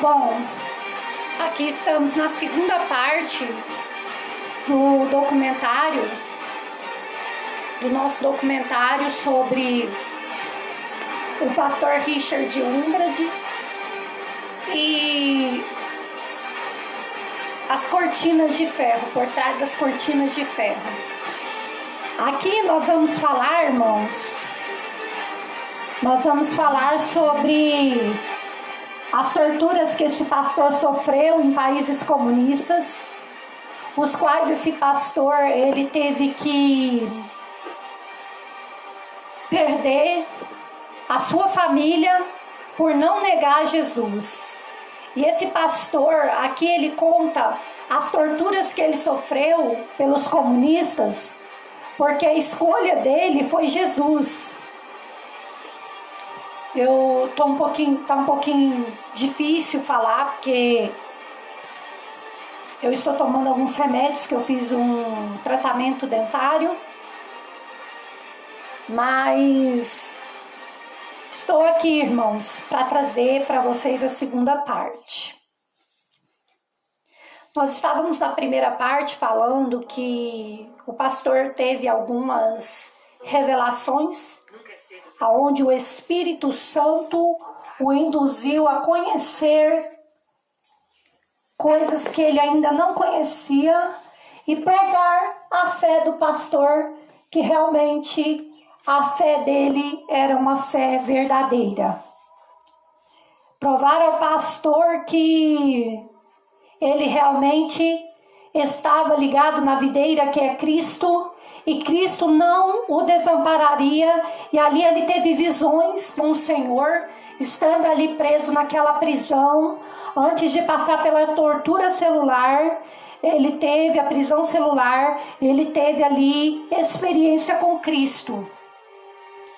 Bom, aqui estamos na segunda parte do nosso documentário sobre o pastor Richard Umbra e as cortinas de ferro, por trás das cortinas de ferro. Aqui nós vamos falar, irmãos, sobre as torturas que esse pastor sofreu em países comunistas, os quais esse pastor ele teve que perder a sua família por não negar Jesus. E esse pastor aqui ele conta as torturas que ele sofreu pelos comunistas, porque a escolha dele foi Jesus. Tá um pouquinho difícil falar, porque eu estou tomando alguns remédios, que eu fiz um tratamento dentário, mas estou aqui, irmãos, para trazer para vocês a segunda parte. Nós estávamos na primeira parte falando que o pastor teve algumas revelações, aonde o Espírito Santo o induziu a conhecer coisas que ele ainda não conhecia e provar a fé do pastor, que realmente a fé dele era uma fé verdadeira. Provar ao pastor que ele realmente estava ligado na videira que é Cristo, e Cristo não o desampararia. E ali ele teve visões com o Senhor, estando ali preso naquela prisão, antes de passar pela tortura celular. Ele teve a prisão celular, ele teve ali experiência com Cristo.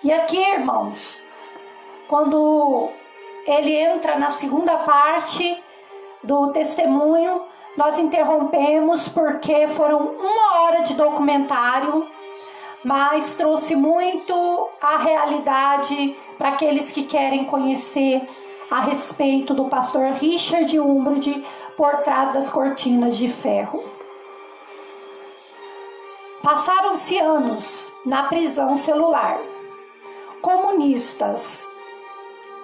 E aqui, irmãos, quando ele entra na segunda parte do testemunho, nós interrompemos porque foram 1 hora de documentário, mas trouxe muito a realidade para aqueles que querem conhecer a respeito do pastor Richard Umbra por trás das cortinas de ferro. Passaram-se anos na prisão celular. Comunistas,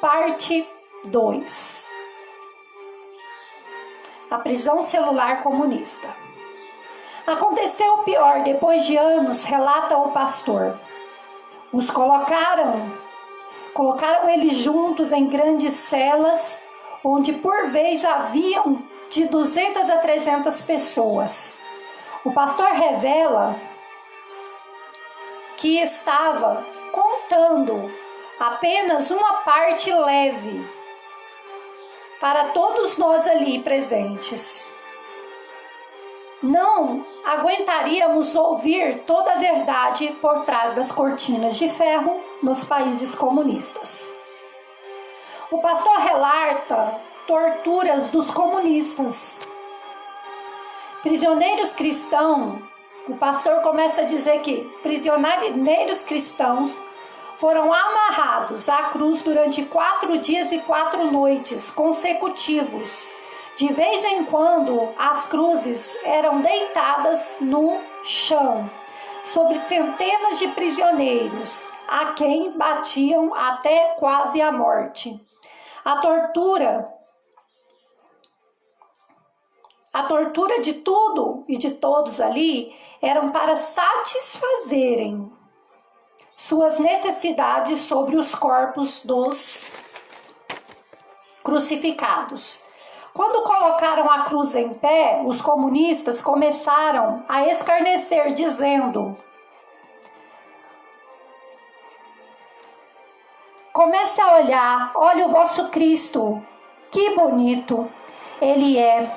parte 2. A prisão celular comunista. Aconteceu o pior depois de anos, relata o pastor. Os colocaram eles juntos em grandes celas, onde por vez haviam de 200 a 300 pessoas. O pastor revela que estava contando apenas uma parte leve para todos nós ali presentes. Não aguentaríamos ouvir toda a verdade por trás das cortinas de ferro nos países comunistas. O pastor relata torturas dos comunistas. Prisioneiros cristãos, o pastor começa a dizer que prisioneiros cristãos foram amarrados à cruz durante 4 dias e 4 noites consecutivos. De vez em quando, as cruzes eram deitadas no chão, sobre centenas de prisioneiros, a quem batiam até quase a morte. A tortura de tudo e de todos ali eram para satisfazerem suas necessidades sobre os corpos dos crucificados. Quando colocaram a cruz em pé, os comunistas começaram a escarnecer, dizendo: comece a olhar, olha o vosso Cristo, que bonito ele é.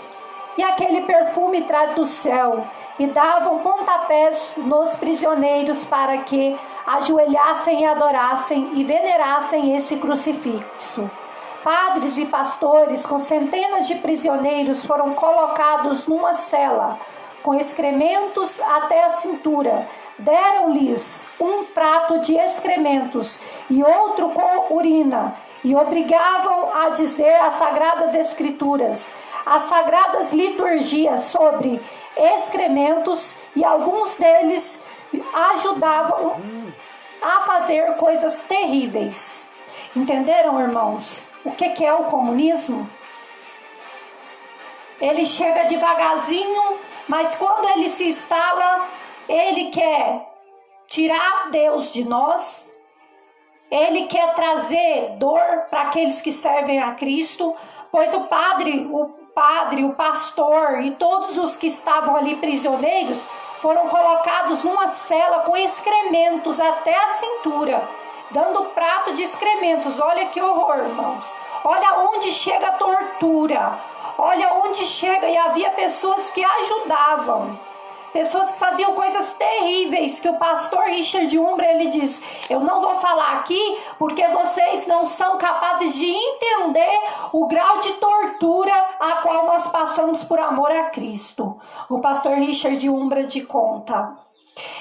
E aquele perfume traz do céu, e davam pontapés nos prisioneiros para que ajoelhassem e adorassem e venerassem esse crucifixo. Padres e pastores com centenas de prisioneiros foram colocados numa cela, com excrementos até a cintura. Deram-lhes um prato de excrementos e outro com urina, e obrigavam a dizer as Sagradas Escrituras, as Sagradas Liturgias sobre excrementos, e alguns deles ajudavam a fazer coisas terríveis. Entenderam, irmãos? O que é o comunismo? Ele chega devagarzinho, mas quando ele se instala, ele quer tirar Deus de nós, ele quer trazer dor para aqueles que servem a Cristo, pois o padre, o pastor e todos os que estavam ali prisioneiros foram colocados numa cela com excrementos até a cintura, dando prato de excrementos. Olha que horror, irmãos. Olha onde chega a tortura. Olha onde chega. E havia pessoas que ajudavam. Pessoas que faziam coisas terríveis, que o pastor Richard Umbra, ele diz: eu não vou falar aqui porque vocês não são capazes de entender o grau de tortura a qual nós passamos por amor a Cristo. O pastor Richard Umbra de conta.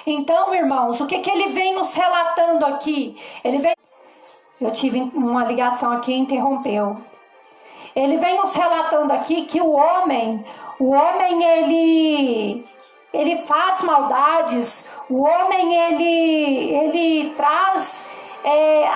Então, irmãos, o que ele vem nos relatando aqui? Eu tive uma ligação aqui e interrompeu. Ele vem nos relatando aqui que o homem ele faz maldades, o homem ele traz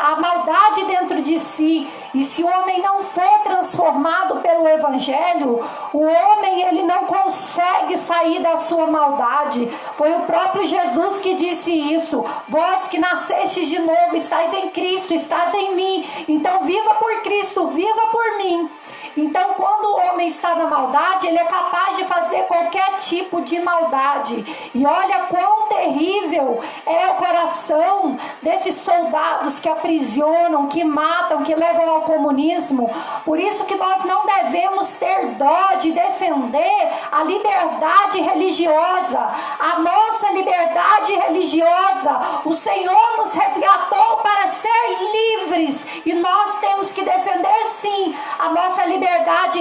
a maldade dentro de si, e se o homem não for transformado pelo Evangelho, o homem ele não consegue sair da sua maldade. Foi o próprio Jesus que disse isso: vós que nascestes de novo, estáis em Cristo, estáis em mim, então viva por Cristo, viva por mim. Então, quando o homem está na maldade, ele é capaz de fazer qualquer tipo de maldade. E olha quão terrível é o coração desses soldados que aprisionam, que matam, que levam ao comunismo. Por isso que nós não devemos ter dó de defender a liberdade religiosa, a nossa liberdade religiosa. O Senhor nos resgatou para ser livres, e nós temos que defender sim a nossa liberdade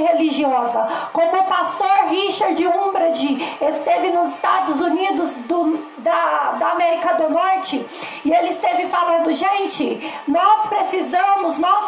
religiosa. Como o pastor Richard Umbrade esteve nos Estados Unidos da América do Norte, e ele esteve falando: gente, nós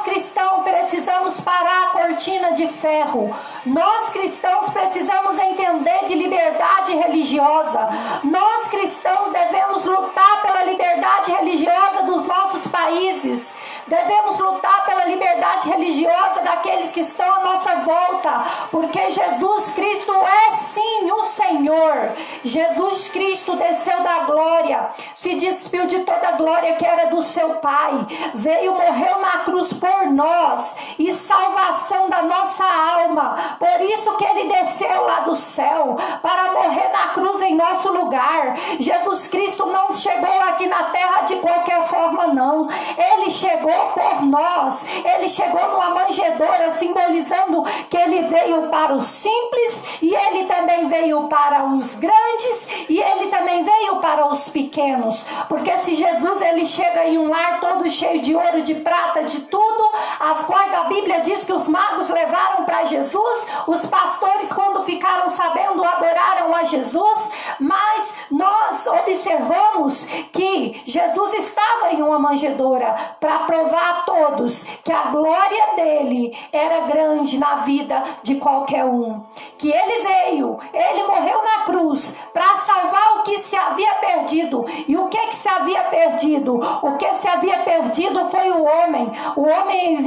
cristãos precisamos parar a cortina de ferro. Nós cristãos precisamos entender de liberdade religiosa. Nós cristãos devemos lutar pela liberdade religiosa dos nossos países. Devemos lutar pela liberdade religiosa daqueles que estão à nossa volta, porque Jesus Cristo é sim o Senhor. Jesus Cristo desceu da glória, se despiu de toda a glória que era do seu Pai, veio, morreu na cruz por nós, e salvação da nossa alma. Por isso que ele desceu lá do céu, para morrer na cruz em nosso lugar. Jesus Cristo não chegou aqui na terra de qualquer forma, não. Ele chegou por nós, ele chegou numa manjedoura, simbolizando que ele veio para os simples, e ele também veio para os grandes, e ele também veio para os pequenos. Porque se Jesus ele chega em um lar todo cheio de ouro, de prata, de tudo, as quais a Bíblia diz que os magos levaram para Jesus, os pastores, quando ficaram sabendo, adoraram a Jesus. Mas nós observamos que Jesus estava em uma manjedoura para provar a todos que a glória dele era grande na vida de qualquer um. Que ele veio, ele morreu na cruz para salvar o que se havia perdido. E o que se havia perdido? O que se havia perdido foi o homem. O homem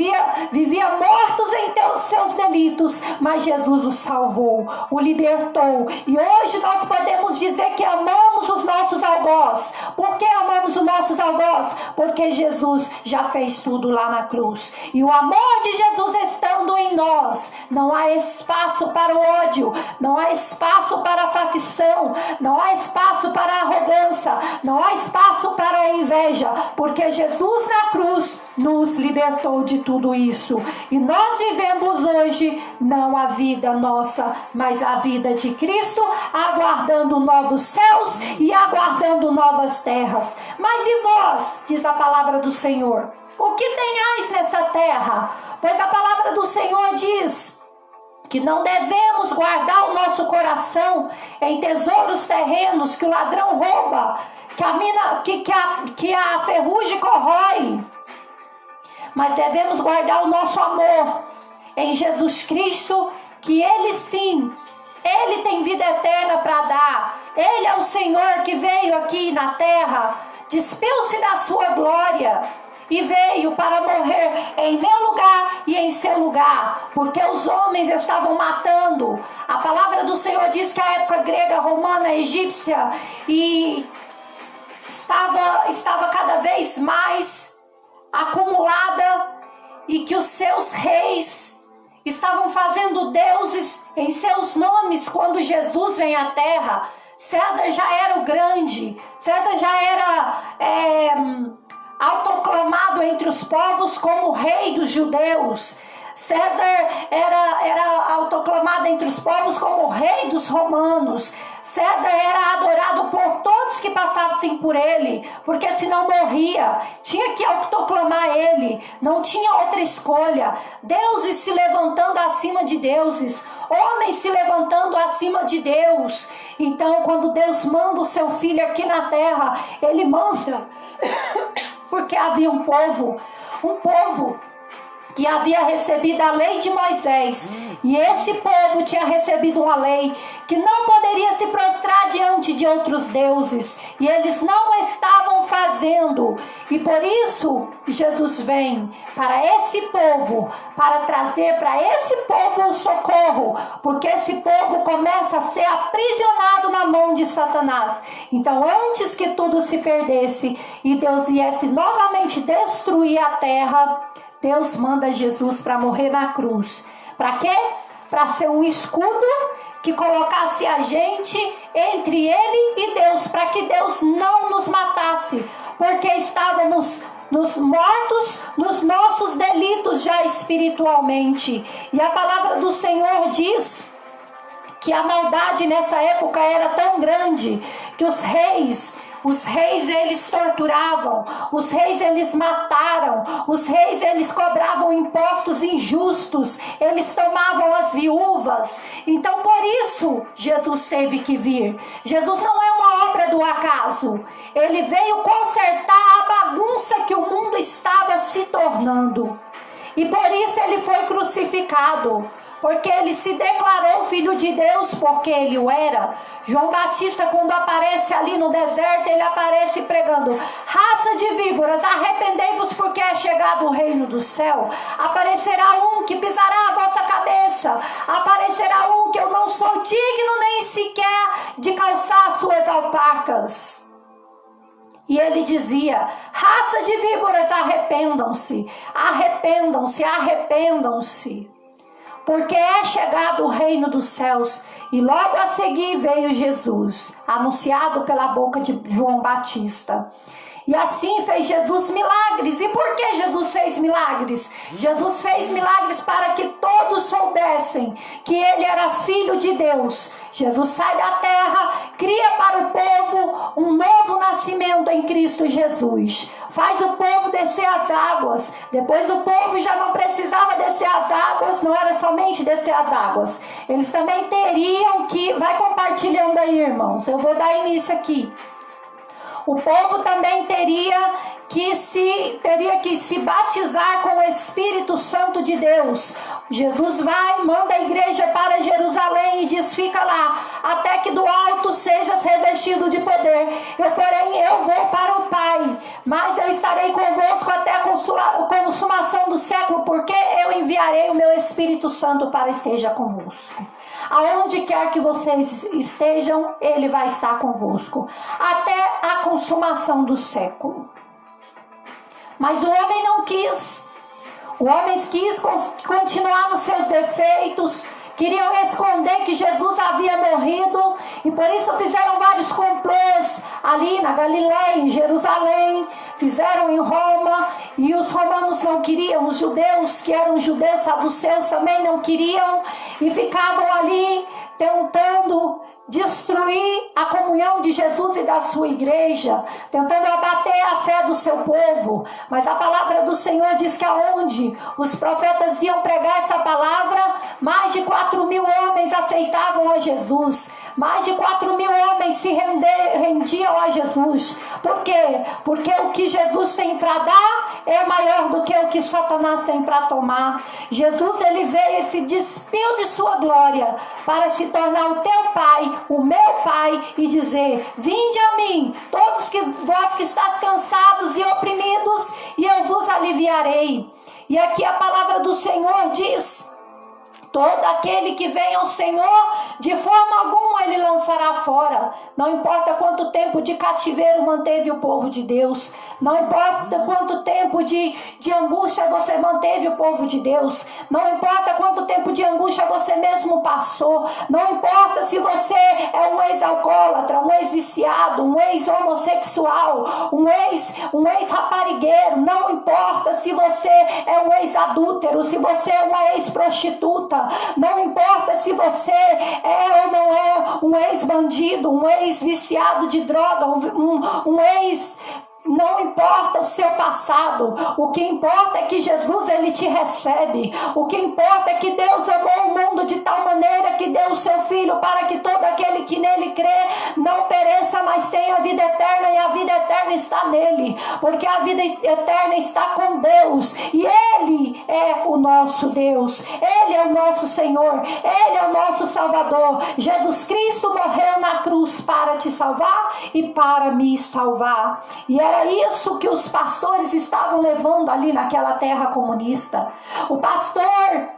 vivia mortos em seus delitos, mas Jesus o salvou, o libertou. E hoje nós podemos dizer que amamos os nossos algozes. Por que amamos os nossos algozes? Porque Jesus já fez tudo lá na cruz. E o amor de Jesus estando em nós, não há espaço para o ódio, não há espaço para a facção, não há espaço para a arrogância, não há espaço para a inveja, porque Jesus na cruz nos libertou de tudo isso. E nós vivemos hoje não a vida nossa, mas a vida de Cristo, aguardando novos céus e aguardando novas terras. Mas e vós, diz a palavra do Senhor, o que tenhais nessa terra? Pois a palavra do Senhor diz que não devemos guardar o nosso coração em tesouros terrenos que o ladrão rouba, que a ferrugem corrói. mas devemos guardar o nosso amor em Jesus Cristo, que Ele sim, Ele tem vida eterna para dar. Ele é o Senhor que veio aqui na terra, despiu-se da sua glória e veio para morrer em meu lugar e em seu lugar, porque os homens estavam matando. A palavra do Senhor diz que a época grega, romana, egípcia e estava cada vez mais acumulada, e que os seus reis estavam fazendo deuses em seus nomes. Quando Jesus vem à terra, César já era o grande, César já era autoclamado entre os povos como rei dos judeus. César era autoclamado entre os povos como rei dos romanos. César era adorado por todos que passassem por ele, porque senão morria. Tinha que autoclamar ele, não tinha outra escolha. Deuses se levantando acima de deuses, homens se levantando acima de Deus. Então, quando Deus manda o seu filho aqui na terra, ele manda porque havia um povo que havia recebido a lei de Moisés, e esse povo tinha recebido uma lei que não poderia se prostrar diante de outros deuses, e eles não estavam fazendo, e por isso Jesus vem para esse povo, para trazer para esse povo o socorro, porque esse povo começa a ser aprisionado na mão de Satanás. Então, antes que tudo se perdesse e Deus viesse novamente destruir a terra, Deus manda Jesus para morrer na cruz. Para quê? Para ser um escudo que colocasse a gente entre Ele e Deus, para que Deus não nos matasse, porque estávamos mortos nos nossos delitos já espiritualmente. E a palavra do Senhor diz que a maldade nessa época era tão grande que os reis eles torturavam, os reis eles mataram, os reis eles cobravam impostos injustos, eles tomavam as viúvas. Então por isso Jesus teve que vir. Jesus não é uma obra do acaso, ele veio consertar a bagunça que o mundo estava se tornando, e por isso ele foi crucificado, porque ele se declarou filho de Deus, porque ele o era. João Batista, quando aparece ali no deserto, ele aparece pregando: raça de víboras, arrependei-vos, porque é chegado o reino do céu. Aparecerá um que pisará a vossa cabeça, aparecerá um que eu não sou digno nem sequer de calçar as suas alparcas. E ele dizia: raça de víboras, arrependam-se, arrependam-se, arrependam-se, porque é chegado o reino dos céus. E logo a seguir veio Jesus, anunciado pela boca de João Batista. E assim fez Jesus milagres. E por que Jesus fez milagres? Jesus fez milagres para que todos soubessem que ele era filho de Deus. Jesus sai da terra, cria para o povo um novo nascimento em Cristo Jesus. Faz o povo descer as águas. Depois o povo já não precisava descer as águas, não era somente descer as águas. Eles também teriam que... Vai compartilhando aí, irmãos. Eu vou dar início aqui. O povo também teria que se batizar com o Espírito Santo de Deus. Jesus vai, manda a igreja para Jerusalém e diz: fica lá, até que do alto sejas revestido de poder. Eu vou para o Pai, mas eu estarei convosco até a consumação do século, porque eu enviarei o meu Espírito Santo para esteja convosco. Aonde quer que vocês estejam, ele vai estar convosco, até a consumação do século. Mas o homem não quis. O homem quis continuar nos seus defeitos, queriam esconder que Jesus havia morrido, e por isso fizeram vários complôs ali na Galiléia, em Jerusalém, fizeram em Roma, e os romanos não queriam, os judeus, que eram judeus saduceus, também não queriam, e ficavam ali tentando destruir a comunhão de Jesus e da sua igreja, tentando abater a fé do seu povo. Mas a palavra do Senhor diz que aonde os profetas iam pregar essa palavra, mais de 4.000 homens aceitavam a Jesus, mais de 4.000 homens se rendiam a Jesus. Por quê? Porque o que Jesus tem para dar, é maior do que o que Satanás tem para tomar. Jesus, ele veio e se despiu de sua glória para se tornar o teu Pai, o meu Pai, e dizer: vinde a mim, todos vós que estáis cansados e oprimidos, e eu vos aliviarei. E aqui a palavra do Senhor diz: todo aquele que vem ao Senhor, de forma alguma ele lançará fora. Não importa quanto tempo de cativeiro manteve o povo de Deus. Não importa quanto tempo de angústia você manteve o povo de Deus. Não importa quanto tempo de angústia você mesmo passou. Não importa se você é um ex-alcoólatra, um ex-viciado, um ex-homossexual, um ex-raparigueiro. Não importa se você é um ex-adúltero, se você é uma ex-prostituta. Não importa se você é ou não é um ex-bandido, um ex-viciado de droga, um ex... Não importa o seu passado, o que importa é que Jesus, ele te recebe. O que importa é que Deus amou o mundo de tal maneira que deu o seu Filho para que todo aquele que nele crê não pereça, mas tenha a vida eterna, e a vida eterna está nele, porque a vida eterna está com Deus, e Ele é o nosso Deus, Ele é o nosso Senhor, Ele é o nosso Salvador. Jesus Cristo morreu na cruz para te salvar e para me salvar. E era isso que os pastores estavam levando ali naquela terra comunista. O pastor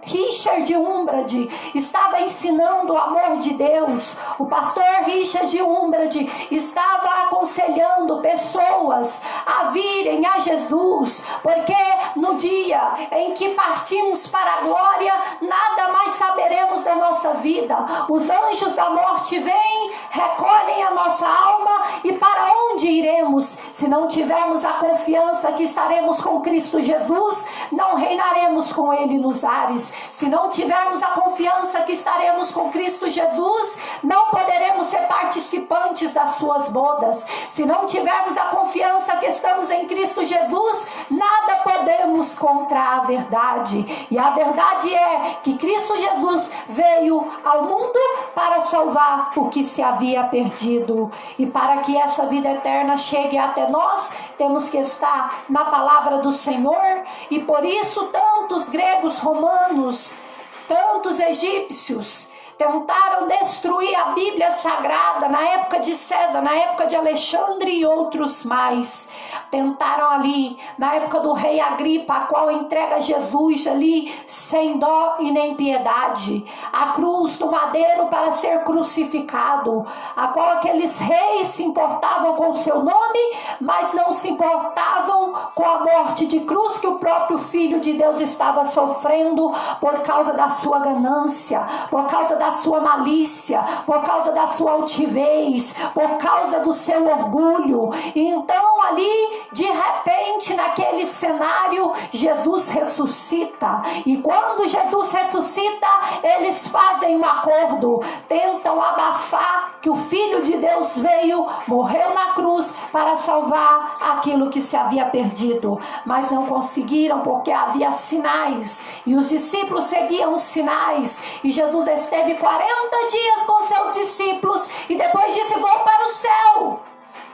Richard Umbrat estava ensinando o amor de Deus. O pastor Richard Umbrat estava aconselhando pessoas a virem a Jesus, porque no dia em que partimos para a glória, nada mais saberemos da nossa vida. Os anjos da morte vêm, recolhem a nossa alma, e para onde iremos? Se não tivermos a confiança que estaremos com Cristo Jesus, não reinaremos com Ele nos ares. Se não tivermos a confiança que estaremos com Cristo Jesus, não poderemos ser participantes das suas bodas. Se não tivermos a confiança que estamos em Cristo Jesus, nada podemos contra a verdade. E a verdade é que Cristo Jesus veio ao mundo para salvar o que se havia perdido. E para que essa vida eterna chegue até nós, temos que estar na palavra do Senhor. E por isso tantos gregos, romanos, tantos egípcios tentaram destruir a Bíblia Sagrada na época de César, na época de Alexandre e outros mais. Tentaram ali, na época do rei Agripa, a qual entrega Jesus ali sem dó e nem piedade. A cruz do madeiro para ser crucificado, a qual aqueles reis se importavam com o seu nome, mas não se importavam com a morte de cruz que o próprio Filho de Deus estava sofrendo por causa da sua ganância, por causa da sua malícia, por causa da sua altivez, por causa do seu orgulho. E então ali, de repente, naquele cenário, Jesus ressuscita. E quando Jesus ressuscita, eles fazem um acordo, tentam abafar que o Filho de Deus veio, morreu na cruz para salvar aquilo que se havia perdido, mas não conseguiram, porque havia sinais, e os discípulos seguiam os sinais, e Jesus esteve 40 dias com seus discípulos, e depois disse: vou para o céu,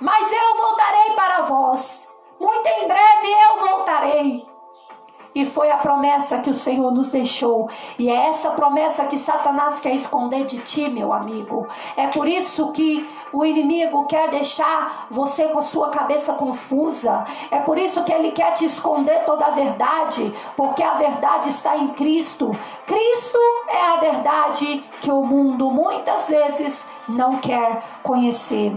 mas eu voltarei para vós, muito em breve eu voltarei. E foi a promessa que o Senhor nos deixou. E é essa promessa que Satanás quer esconder de ti, meu amigo. É por isso que o inimigo quer deixar você com a sua cabeça confusa. É por isso que ele quer te esconder toda a verdade. Porque a verdade está em Cristo. Cristo é a verdade que o mundo muitas vezes não quer conhecer.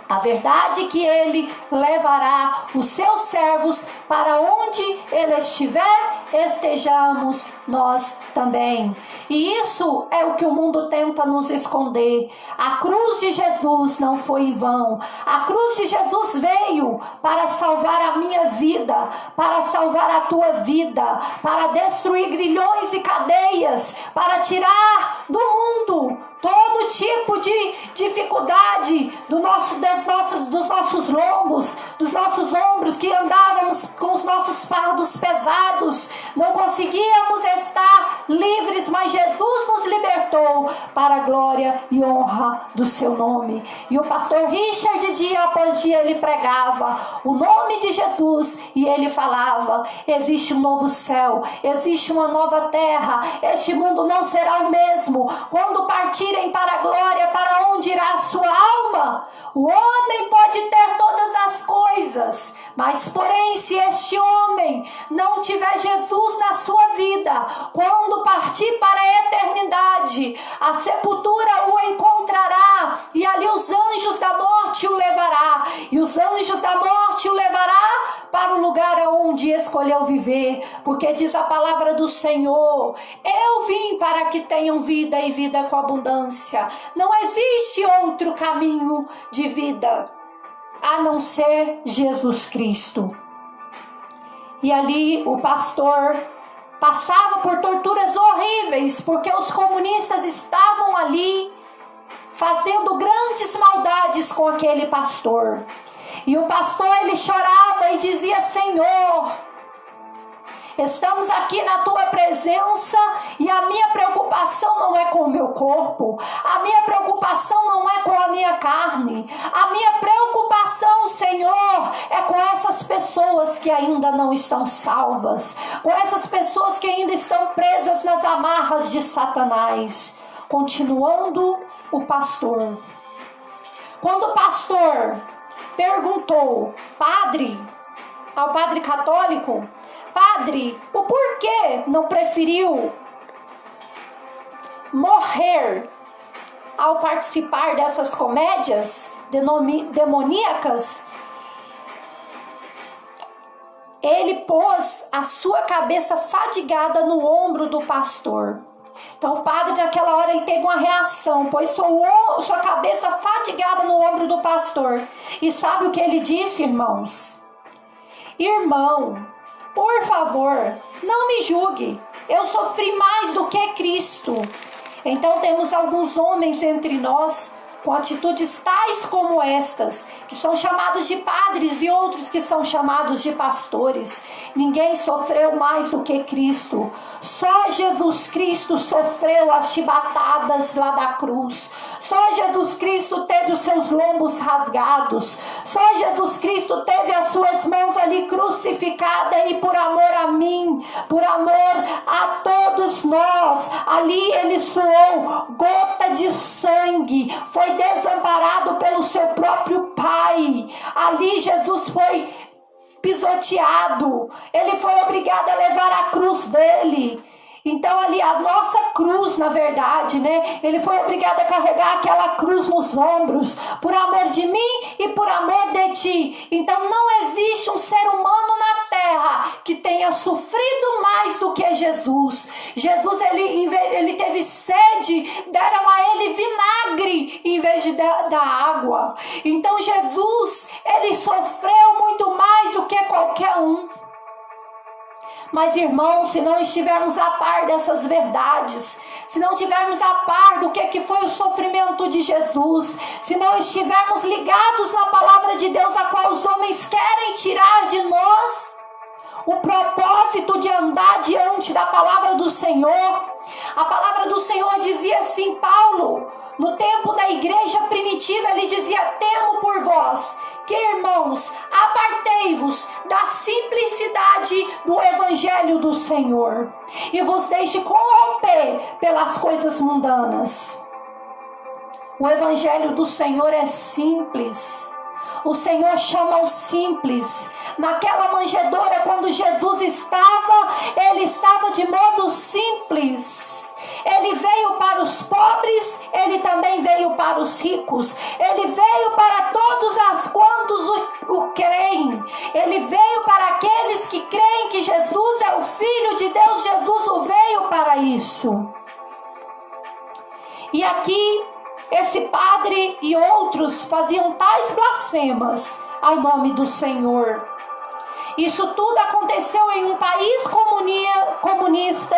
A verdade que ele levará os seus servos para onde ele estiver, estejamos nós também. E isso é o que o mundo tenta nos esconder. A cruz de Jesus não foi em vão. A cruz de Jesus veio para salvar a minha vida, para salvar a tua vida, para destruir grilhões e cadeias, para tirar do mundo todo tipo de dificuldade dos nossos lombos, dos nossos ombros, que andávamos com os nossos fardos pesados, não conseguíamos estar livres, mas Jesus nos libertou para a glória e honra do seu nome. E o pastor Richard, dia após dia, ele pregava o nome de Jesus e ele falava: existe um novo céu, existe uma nova terra, este mundo não será o mesmo. Quando partirem para a glória, para onde irá a sua alma? O homem pode ter todas as coisas, mas porém, se este homem não tiver Jesus na sua vida, quando partir para a eternidade, a sepultura o encontrará, e ali os anjos da morte o levará, e os anjos da morte o levará para o lugar aonde escolheu viver, porque diz a palavra do Senhor: eu vim para que tenham vida e vida com abundância. Não existe outro caminho de vida a não ser Jesus Cristo. E ali o pastor passava por torturas horríveis, porque os comunistas estavam ali fazendo grandes maldades com aquele pastor. E o pastor, ele chorava e dizia: Senhor, estamos aqui na tua presença e a minha preocupação não é com o meu corpo, a minha preocupação não é com a minha carne, a minha preocupação, Senhor, é com essas pessoas que ainda não estão salvas, com essas pessoas que ainda estão presas nas amarras de Satanás. Continuando o pastor. Quando o pastor perguntou ao padre católico: padre, o porquê não preferiu morrer ao participar dessas comédias demoníacas? Ele pôs a sua cabeça fadigada no ombro do pastor. Então o padre, naquela hora, ele teve uma reação, pôs sua cabeça fadigada no ombro do pastor. E sabe o que ele disse, irmãos? Irmão, por favor, não me julgue. Eu sofri mais do que Cristo. Então temos alguns homens entre nós com atitudes tais como estas, que são chamados de padres, e outros que são chamados de pastores. Ninguém sofreu mais do que Cristo. Só Jesus Cristo sofreu as chibatadas lá da cruz. Só Jesus Cristo teve os seus lombos rasgados. Só Jesus Cristo teve as suas mãos ali crucificadas, e por amor a mim, por amor a todos nós, ali ele suou gota de sangue, foi desamparado pelo seu próprio Pai. Ali Jesus foi pisoteado, ele foi obrigado a levar a cruz dele. Então ali a nossa cruz, na verdade, né? Ele foi obrigado a carregar aquela cruz nos ombros, por amor de mim e por amor de ti. Então não existe um ser humano na terra que tenha sofrido mais do que Jesus. Jesus, ele teve sede, deram a ele vinagre em vez da água. Então Jesus, ele sofreu muito mais do que qualquer um. Mas, irmãos, se não estivermos a par dessas verdades, se não estivermos a par do que foi o sofrimento de Jesus, se não estivermos ligados na palavra de Deus, a qual os homens querem tirar de nós o propósito de andar diante da palavra do Senhor. A palavra do Senhor dizia assim, Paulo, no tempo da igreja primitiva, ele dizia: temo por vós que, irmãos, apartei-vos da simplicidade do evangelho do Senhor e vos deixe corromper pelas coisas mundanas. O evangelho do Senhor é simples. O Senhor chama o simples. Naquela manjedoura, quando Jesus estava, ele estava de modo simples. Ele veio para os pobres, ele também veio para os ricos. Ele veio para todos quantos o creem. Ele veio para aqueles que creem que Jesus é o Filho de Deus. Jesus o veio para isso. E aqui, esse padre e outros faziam tais blasfemas ao nome do Senhor. Isso tudo aconteceu em um país comunista,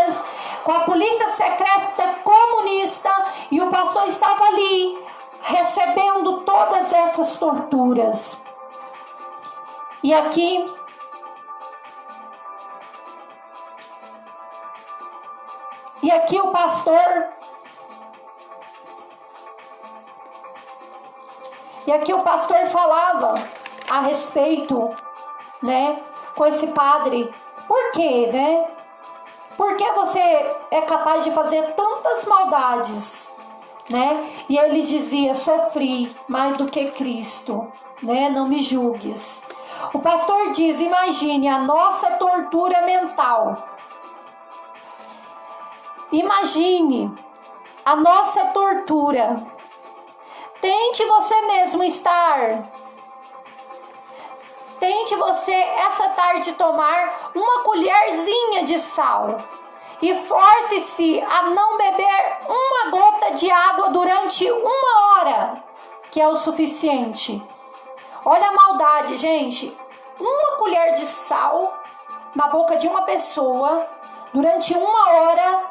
com a polícia secreta comunista, e o pastor estava ali essas torturas. E aqui o pastor falava a respeito, né, com esse padre. Por quê, né? Por que você é capaz de fazer tantas maldades, né? E ele dizia: sofri mais do que Cristo, né? Não me julgues. O pastor diz: imagine a nossa tortura mental. Imagine a nossa tortura. Tente você mesmo Tente você essa tarde tomar uma colherzinha de sal e force-se a não beber uma gota de água durante 1 hora, que é o suficiente. Olha a maldade, gente. 1 colher de sal na boca de uma pessoa durante 1 hora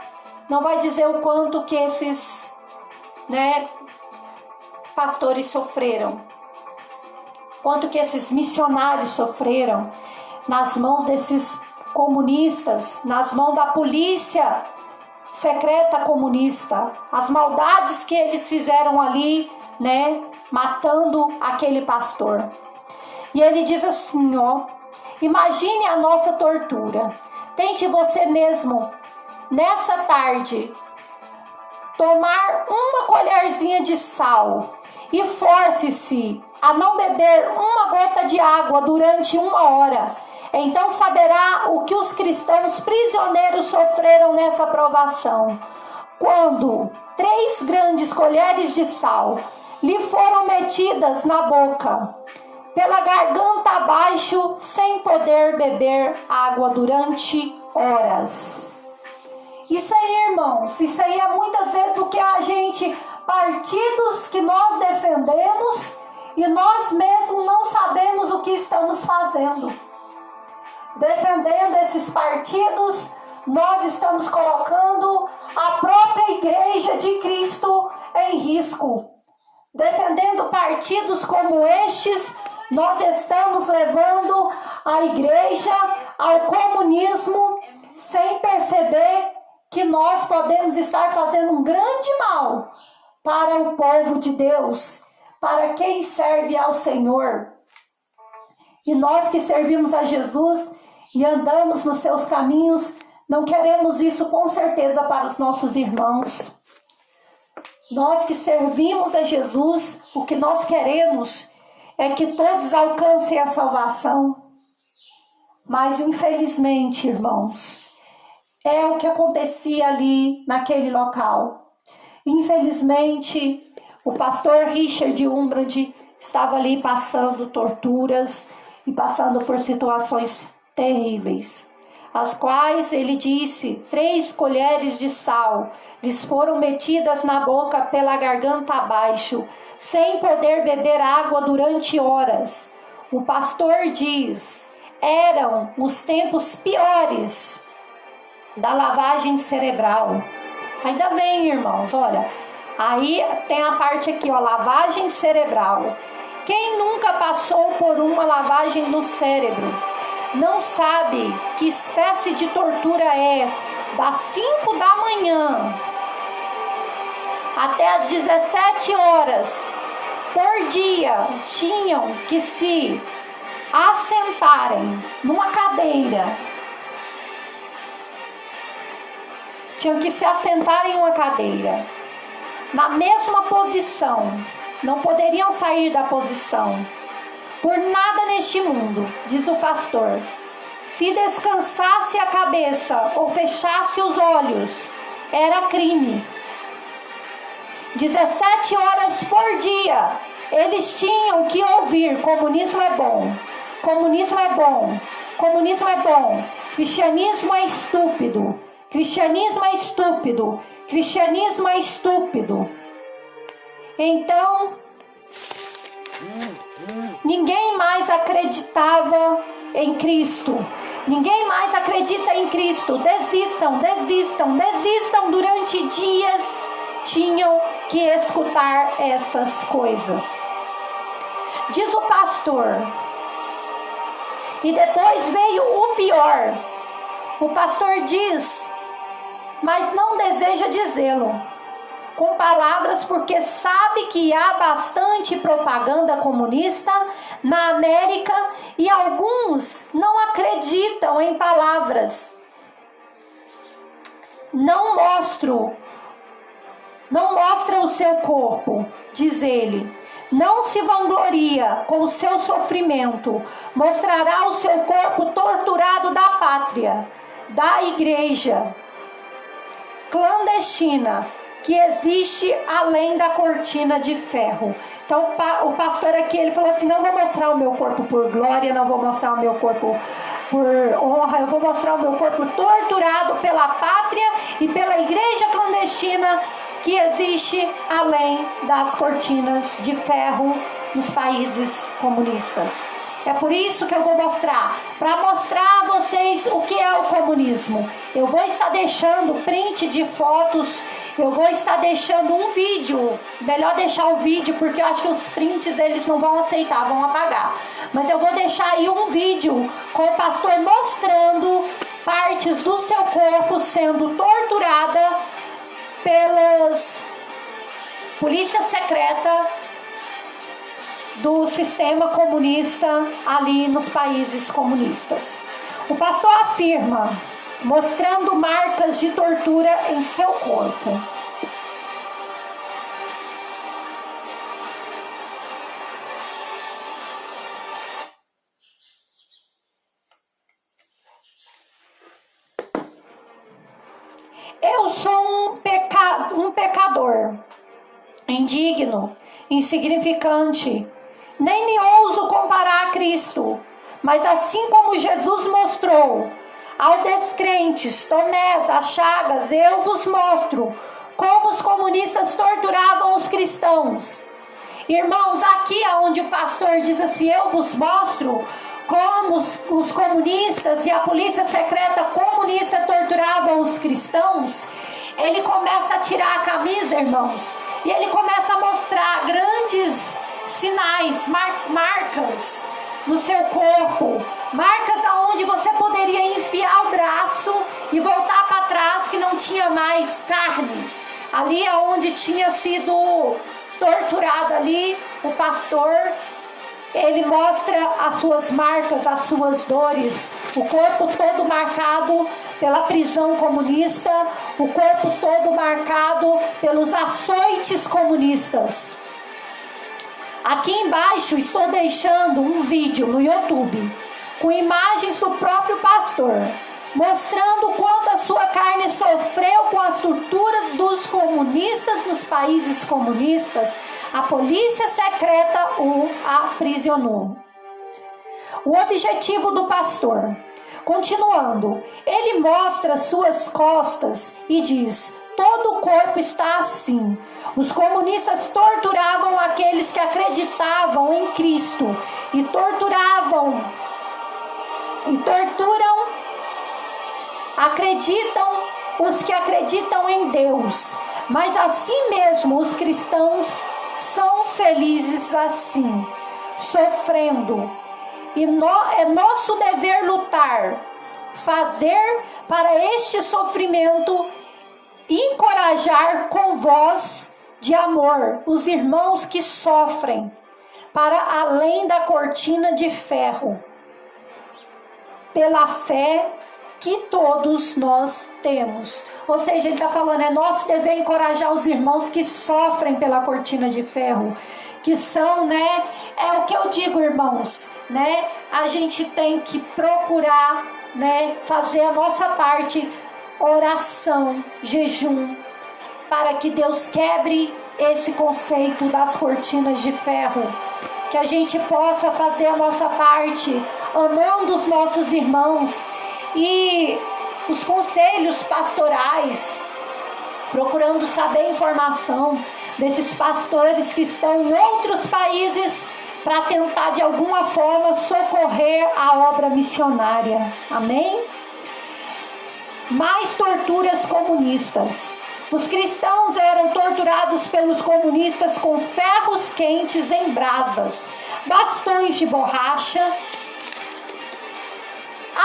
não vai dizer o quanto que esses, né, pastores sofreram. Quanto que esses missionários sofreram nas mãos desses comunistas, nas mãos da polícia secreta comunista, as maldades que eles fizeram ali, né, matando aquele pastor. E ele diz assim, ó: imagine a nossa tortura. Tente você mesmo, nessa tarde, tomar uma colherzinha de sal e force-se a não beber uma gota de água durante 1 hora. Então saberá o que os cristãos prisioneiros sofreram nessa provação, quando 3 grandes colheres de sal lhe foram metidas na boca, pela garganta abaixo, sem poder beber água durante horas. Isso aí, irmãos, isso aí é muitas vezes o que a gente, partidos que nós defendemos, e nós mesmos não sabemos o que estamos fazendo. Defendendo esses partidos, nós estamos colocando a própria igreja de Cristo em risco. Defendendo partidos como estes, nós estamos levando a igreja ao comunismo sem perceber que nós podemos estar fazendo um grande mal para o povo de Deus, para quem serve ao Senhor. E nós que servimos a Jesus e andamos nos seus caminhos, não queremos isso com certeza para os nossos irmãos. Nós que servimos a Jesus, o que nós queremos é que todos alcancem a salvação. Mas infelizmente, irmãos, é o que acontecia ali naquele local. Infelizmente, o pastor Richard Wurmbrand estava ali passando torturas e passando por situações terríveis, as quais ele disse 3 colheres de sal lhes foram metidas na boca pela garganta abaixo, sem poder beber água durante horas. O pastor diz: eram os tempos piores da lavagem cerebral. Ainda bem, irmãos, olha, aí tem a parte aqui, ó, lavagem cerebral. Quem nunca passou por uma lavagem no cérebro não sabe que espécie de tortura é. Das 5 da manhã até as 17 horas por dia tinham que se assentarem numa cadeira. Tinham que se assentar em uma cadeira, na mesma posição. Não poderiam sair da posição. Por nada neste mundo, diz o pastor, se descansasse a cabeça ou fechasse os olhos, era crime. 17 horas por dia, eles tinham que ouvir: comunismo é bom, comunismo é bom, comunismo é bom, cristianismo é estúpido, cristianismo é estúpido, cristianismo é estúpido. Então, ninguém mais acreditava em Cristo. Ninguém mais acredita em Cristo. Desistam, desistam, desistam. Durante dias tinham que escutar essas coisas. Diz o pastor. E depois veio o pior. O pastor diz, mas não deseja dizê-lo com palavras, porque sabe que há bastante propaganda comunista na América e alguns não acreditam em palavras. Não mostra o seu corpo, diz ele. Não se vangloria com o seu sofrimento. Mostrará o seu corpo torturado da pátria, da igreja clandestina que existe além da cortina de ferro. Então o pastor aqui, ele falou assim, não vou mostrar o meu corpo por glória, não vou mostrar o meu corpo por honra, eu vou mostrar o meu corpo torturado pela pátria e pela igreja clandestina que existe além das cortinas de ferro nos países comunistas. É por isso que eu vou mostrar, para mostrar a vocês o que é o comunismo. Eu vou estar deixando print de fotos, eu vou estar deixando um vídeo. Melhor deixar o vídeo, porque eu acho que os prints eles não vão aceitar, vão apagar. Mas eu vou deixar aí um vídeo com o pastor mostrando partes do seu corpo sendo torturada pelas polícia secreta do sistema comunista ali nos países comunistas. O pastor afirma, mostrando marcas de tortura em seu corpo. Eu sou um pecador, indigno, insignificante. Nem me ouso comparar a Cristo, mas assim como Jesus mostrou aos descrentes, Tomés, as chagas, eu vos mostro como os comunistas torturavam os cristãos. Irmãos, aqui onde o pastor diz assim, eu vos mostro como os comunistas e a polícia secreta comunista torturavam os cristãos, ele começa a tirar a camisa, irmãos, e ele começa a mostrar grandes sinais, marcas no seu corpo, marcas aonde você poderia enfiar o braço e voltar para trás que não tinha mais carne, ali aonde tinha sido torturado ali, o pastor, ele mostra as suas marcas, as suas dores, o corpo todo marcado pela prisão comunista, o corpo todo marcado pelos açoites comunistas. Aqui embaixo estou deixando um vídeo no YouTube com imagens do próprio pastor, mostrando quanto a sua carne sofreu com as torturas dos comunistas nos países comunistas. A polícia secreta o aprisionou. O objetivo do pastor. Continuando, ele mostra suas costas e diz: todo o corpo está assim. Os comunistas torturavam aqueles que acreditavam em Cristo e torturam, acreditam os que acreditam em Deus. Mas assim mesmo os cristãos são felizes assim, sofrendo. E é nosso dever lutar, fazer para este sofrimento, encorajar com voz de amor os irmãos que sofrem, para além da cortina de ferro, pela fé que todos nós temos. Ou seja, ele está falando, é nosso dever encorajar os irmãos que sofrem pela cortina de ferro, que são, é o que eu digo, irmãos, a gente tem que procurar, fazer a nossa parte, oração, jejum, para que Deus quebre esse conceito das cortinas de ferro, que a gente possa fazer a nossa parte, amando os nossos irmãos, e os conselhos pastorais, procurando saber informação desses pastores que estão em outros países para tentar de alguma forma socorrer a obra missionária. Amém? Mais torturas comunistas. Os cristãos eram torturados pelos comunistas com ferros quentes em brasas. bastões de borracha,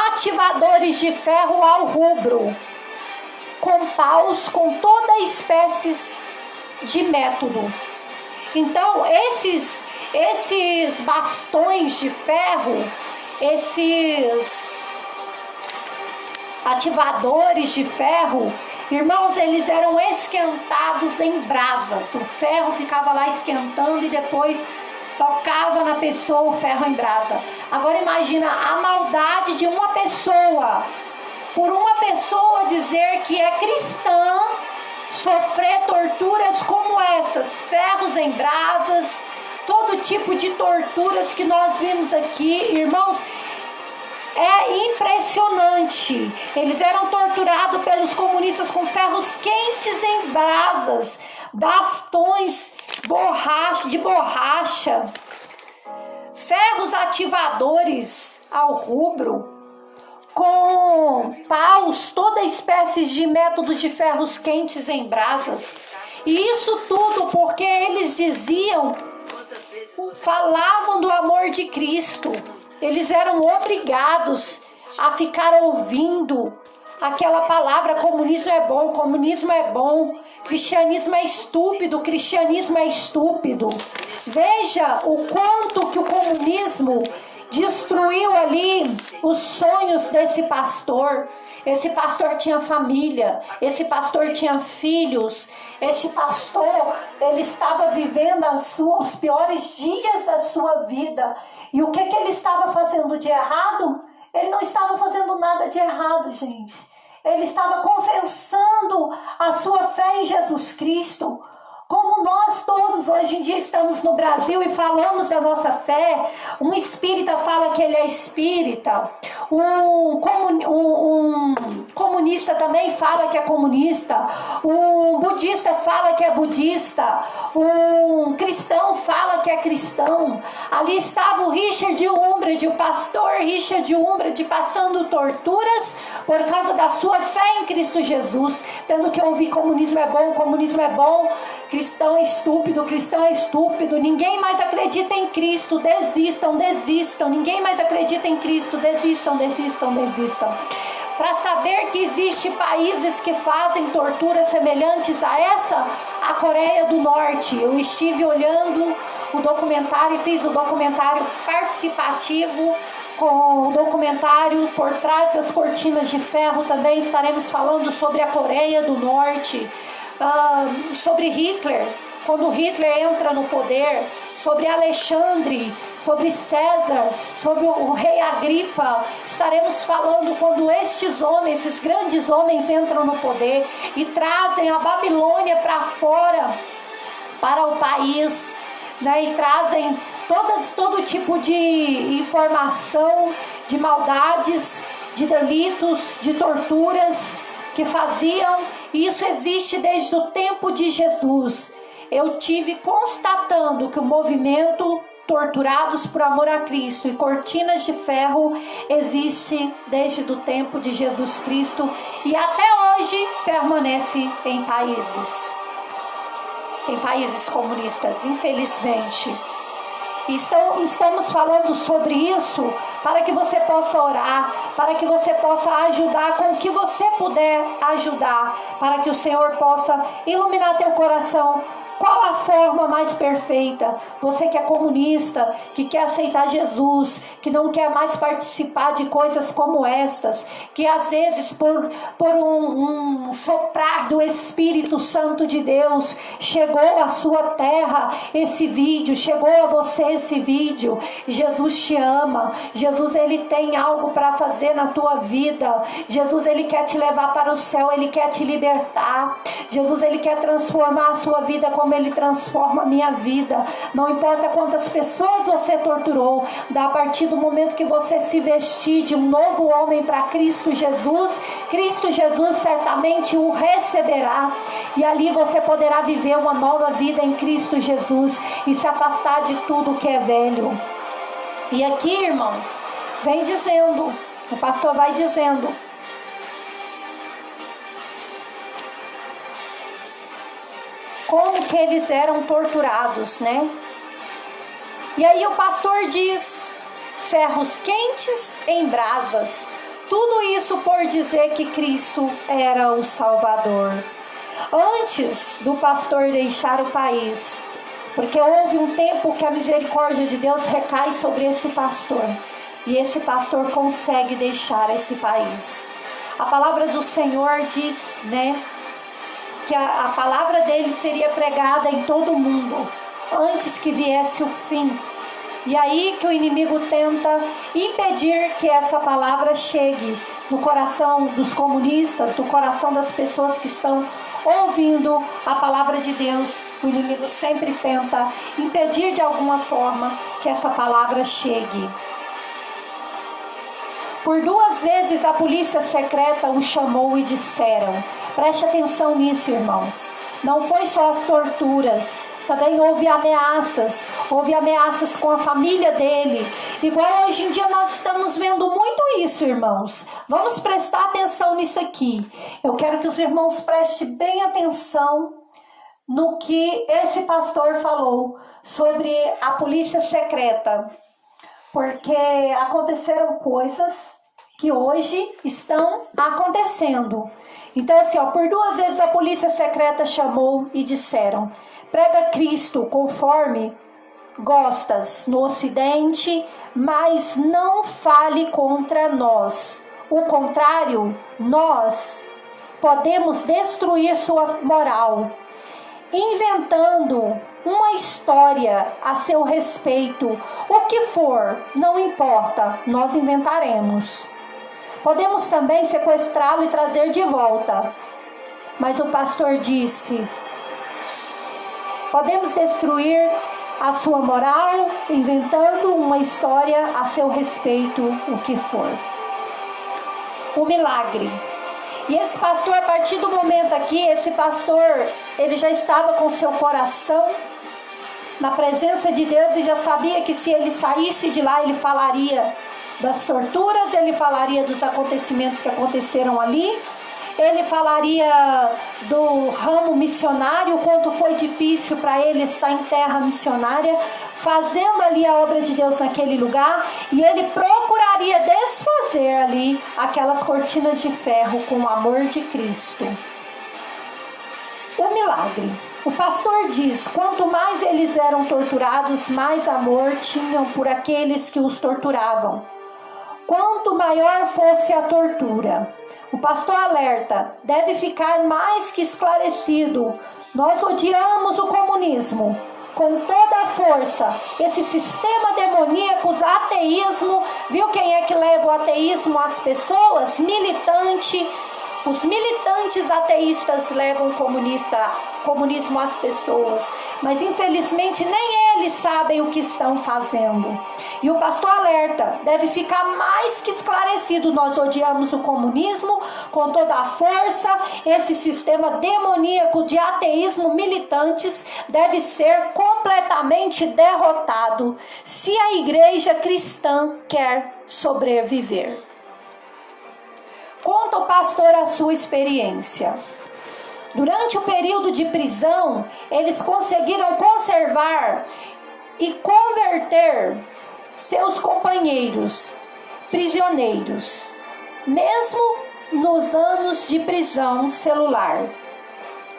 ativadores de ferro ao rubro, com paus, com toda espécie de método. Então, esses bastões de ferro, esses ativadores de ferro, irmãos, eles eram esquentados em brasas. O ferro ficava lá esquentando e depois tocava na pessoa o ferro em brasa. Agora imagina a maldade de uma pessoa, por uma pessoa dizer que é cristã, sofrer torturas como essas, ferros em brasas, todo tipo de torturas que nós vimos aqui, irmãos. É impressionante. Eles eram torturados pelos comunistas com ferros quentes em brasas, bastões de borracha, ferros ativadores ao rubro, com paus, toda espécie de métodos de ferros quentes em brasas. E isso tudo porque eles falavam do amor de Cristo. Eles eram obrigados a ficar ouvindo aquela palavra: comunismo é bom, comunismo é bom, cristianismo é estúpido, cristianismo é estúpido. Veja o quanto que o comunismo destruiu ali os sonhos desse pastor. Esse pastor tinha família, esse pastor tinha filhos, este pastor, ele estava vivendo os piores dias da sua vida. E o que ele estava fazendo de errado? Ele não estava fazendo nada de errado, gente. Ele estava confessando a sua fé em Jesus Cristo. Como nós todos hoje em dia estamos no Brasil e falamos da nossa fé, um espírita fala que ele é espírita, um comunista também fala que é comunista, um budista fala que é budista, um cristão fala que é cristão. Ali estava o Richard Umbridge, o pastor Richard Umbridge, passando torturas por causa da sua fé em Cristo Jesus, tendo que ouvir comunismo é bom, cristão é estúpido, ninguém mais acredita em Cristo, desistam, ninguém mais acredita em Cristo, desistam. Para saber que existem países que fazem torturas semelhantes a essa, a Coreia do Norte. Eu estive olhando o documentário e fiz o documentário participativo com o documentário Por Trás das Cortinas de Ferro. Também estaremos falando sobre a Coreia do Norte, sobre Hitler, quando Hitler entra no poder, sobre Alexandre, sobre César, sobre o rei Agripa. Estaremos falando quando estes homens, esses grandes homens, entram no poder e trazem a Babilônia para fora, para o país, né? E trazem todo tipo de informação, de maldades, de delitos, de torturas que faziam. E isso existe desde o tempo de Jesus. Eu tive constatando que o movimento Torturados por Amor a Cristo e Cortinas de Ferro existe desde o tempo de Jesus Cristo e até hoje permanece em países comunistas, infelizmente. Estamos falando sobre isso para que você possa orar, para que você possa ajudar com o que você puder ajudar, para que o Senhor possa iluminar teu coração. Qual a forma mais perfeita? Você que é comunista, que quer aceitar Jesus, que não quer mais participar de coisas como estas, que às vezes por um soprar do Espírito Santo de Deus, chegou à sua terra esse vídeo, chegou a você esse vídeo. Jesus te ama, Jesus ele tem algo para fazer na tua vida, Jesus ele quer te levar para o céu, ele quer te libertar, Jesus ele quer transformar a sua vida como ele transforma a minha vida. Não importa quantas pessoas você torturou, a partir do momento que você se vestir de um novo homem para Cristo Jesus certamente o receberá, e ali você poderá viver uma nova vida em Cristo Jesus e se afastar de tudo que é velho. E aqui, irmãos, vem dizendo, o pastor vai dizendo: como que eles eram torturados, né? E aí o pastor diz: ferros quentes em brasas. Tudo isso por dizer que Cristo era o Salvador. Antes do pastor deixar o país, porque houve um tempo que a misericórdia de Deus recai sobre esse pastor, e esse pastor consegue deixar esse país. A palavra do Senhor diz, que a palavra dele seria pregada em todo o mundo, antes que viesse o fim. E aí que o inimigo tenta impedir que essa palavra chegue no coração dos comunistas, no coração das pessoas que estão ouvindo a palavra de Deus. O inimigo sempre tenta impedir de alguma forma que essa palavra chegue. Por 2 vezes a polícia secreta o chamou e disseram: preste atenção nisso, irmãos. Não foi só as torturas, também houve ameaças com a família dele. Igual hoje em dia nós estamos vendo muito isso, irmãos. Vamos prestar atenção nisso aqui. Eu quero que os irmãos prestem bem atenção no que esse pastor falou sobre a polícia secreta. Porque aconteceram coisas que hoje estão acontecendo. Então assim, por 2 vezes a polícia secreta chamou e disseram: prega Cristo conforme gostas no Ocidente, mas não fale contra nós. O contrário, nós podemos destruir sua moral, inventando uma história a seu respeito. O que for, não importa, nós inventaremos. Podemos também sequestrá-lo e trazer de volta. Mas o pastor disse: podemos destruir a sua moral, inventando uma história a seu respeito, o que for. O milagre. E esse pastor, a partir do momento aqui, esse pastor, ele já estava com seu coração na presença de Deus e já sabia que se ele saísse de lá, ele falaria das torturas, ele falaria dos acontecimentos que aconteceram ali, ele falaria do ramo missionário, o quanto foi difícil para ele estar em terra missionária, fazendo ali a obra de Deus naquele lugar, e ele procuraria desfazer ali aquelas cortinas de ferro com o amor de Cristo. O milagre. O pastor diz: quanto mais eles eram torturados, mais amor tinham por aqueles que os torturavam. Quanto maior fosse a tortura, o pastor alerta: deve ficar mais que esclarecido. Nós odiamos o comunismo com toda a força. Esse sistema demoníaco, o ateísmo, viu quem é que leva o ateísmo às pessoas? Militante. Os militantes ateístas levam o comunismo às pessoas, mas infelizmente nem eles sabem o que estão fazendo. E o pastor alerta: deve ficar mais que esclarecido, nós odiamos o comunismo com toda a força. Esse sistema demoníaco de ateísmo militantes deve ser completamente derrotado se a igreja cristã quer sobreviver. Conta o pastor a sua experiência. Durante o período de prisão, eles conseguiram conservar e converter seus companheiros prisioneiros, mesmo nos anos de prisão celular.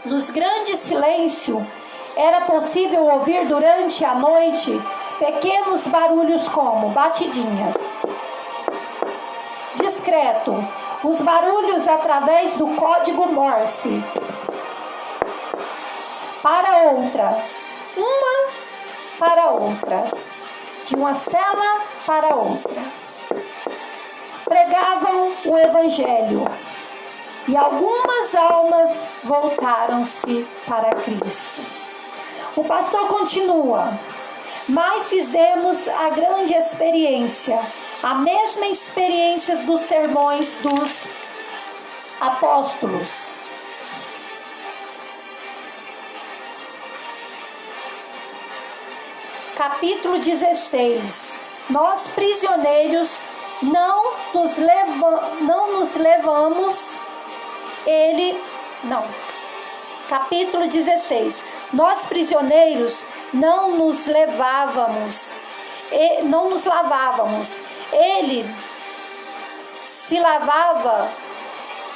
Nos grandes silêncios, era possível ouvir durante a noite pequenos barulhos como batidinhas. Discreto, os barulhos através do código Morse. Para outra, uma para outra, de uma cela para outra. Pregavam o Evangelho e algumas almas voltaram-se para Cristo. O pastor continua: mas fizemos a grande experiência, a mesma experiência dos sermões dos apóstolos. Capítulo 16. Nós prisioneiros não nos levamos. Capítulo 16. Nós prisioneiros não nos lavávamos. Ele se lavava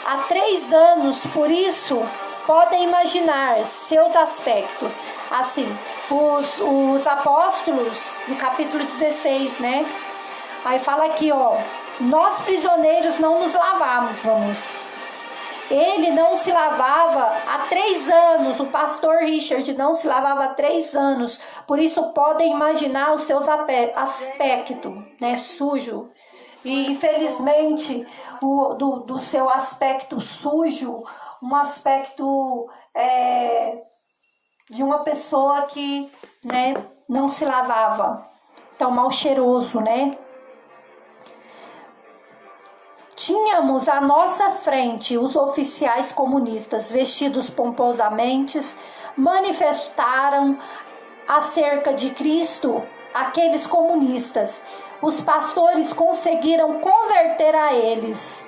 há 3 anos, por isso podem imaginar seus aspectos. Assim, os apóstolos, no capítulo 16, né? Aí fala aqui, ó, nós prisioneiros não nos lavávamos. Ele não se lavava há 3 anos, o pastor Richard não se lavava há 3 anos, por isso podem imaginar os seus aspectos, né, sujo. E infelizmente, do seu aspecto sujo, um aspecto de uma pessoa que, né, não se lavava, tão mal cheiroso, né? Tínhamos à nossa frente os oficiais comunistas vestidos pomposamente, manifestaram acerca de Cristo aqueles comunistas. Os pastores conseguiram converter a eles.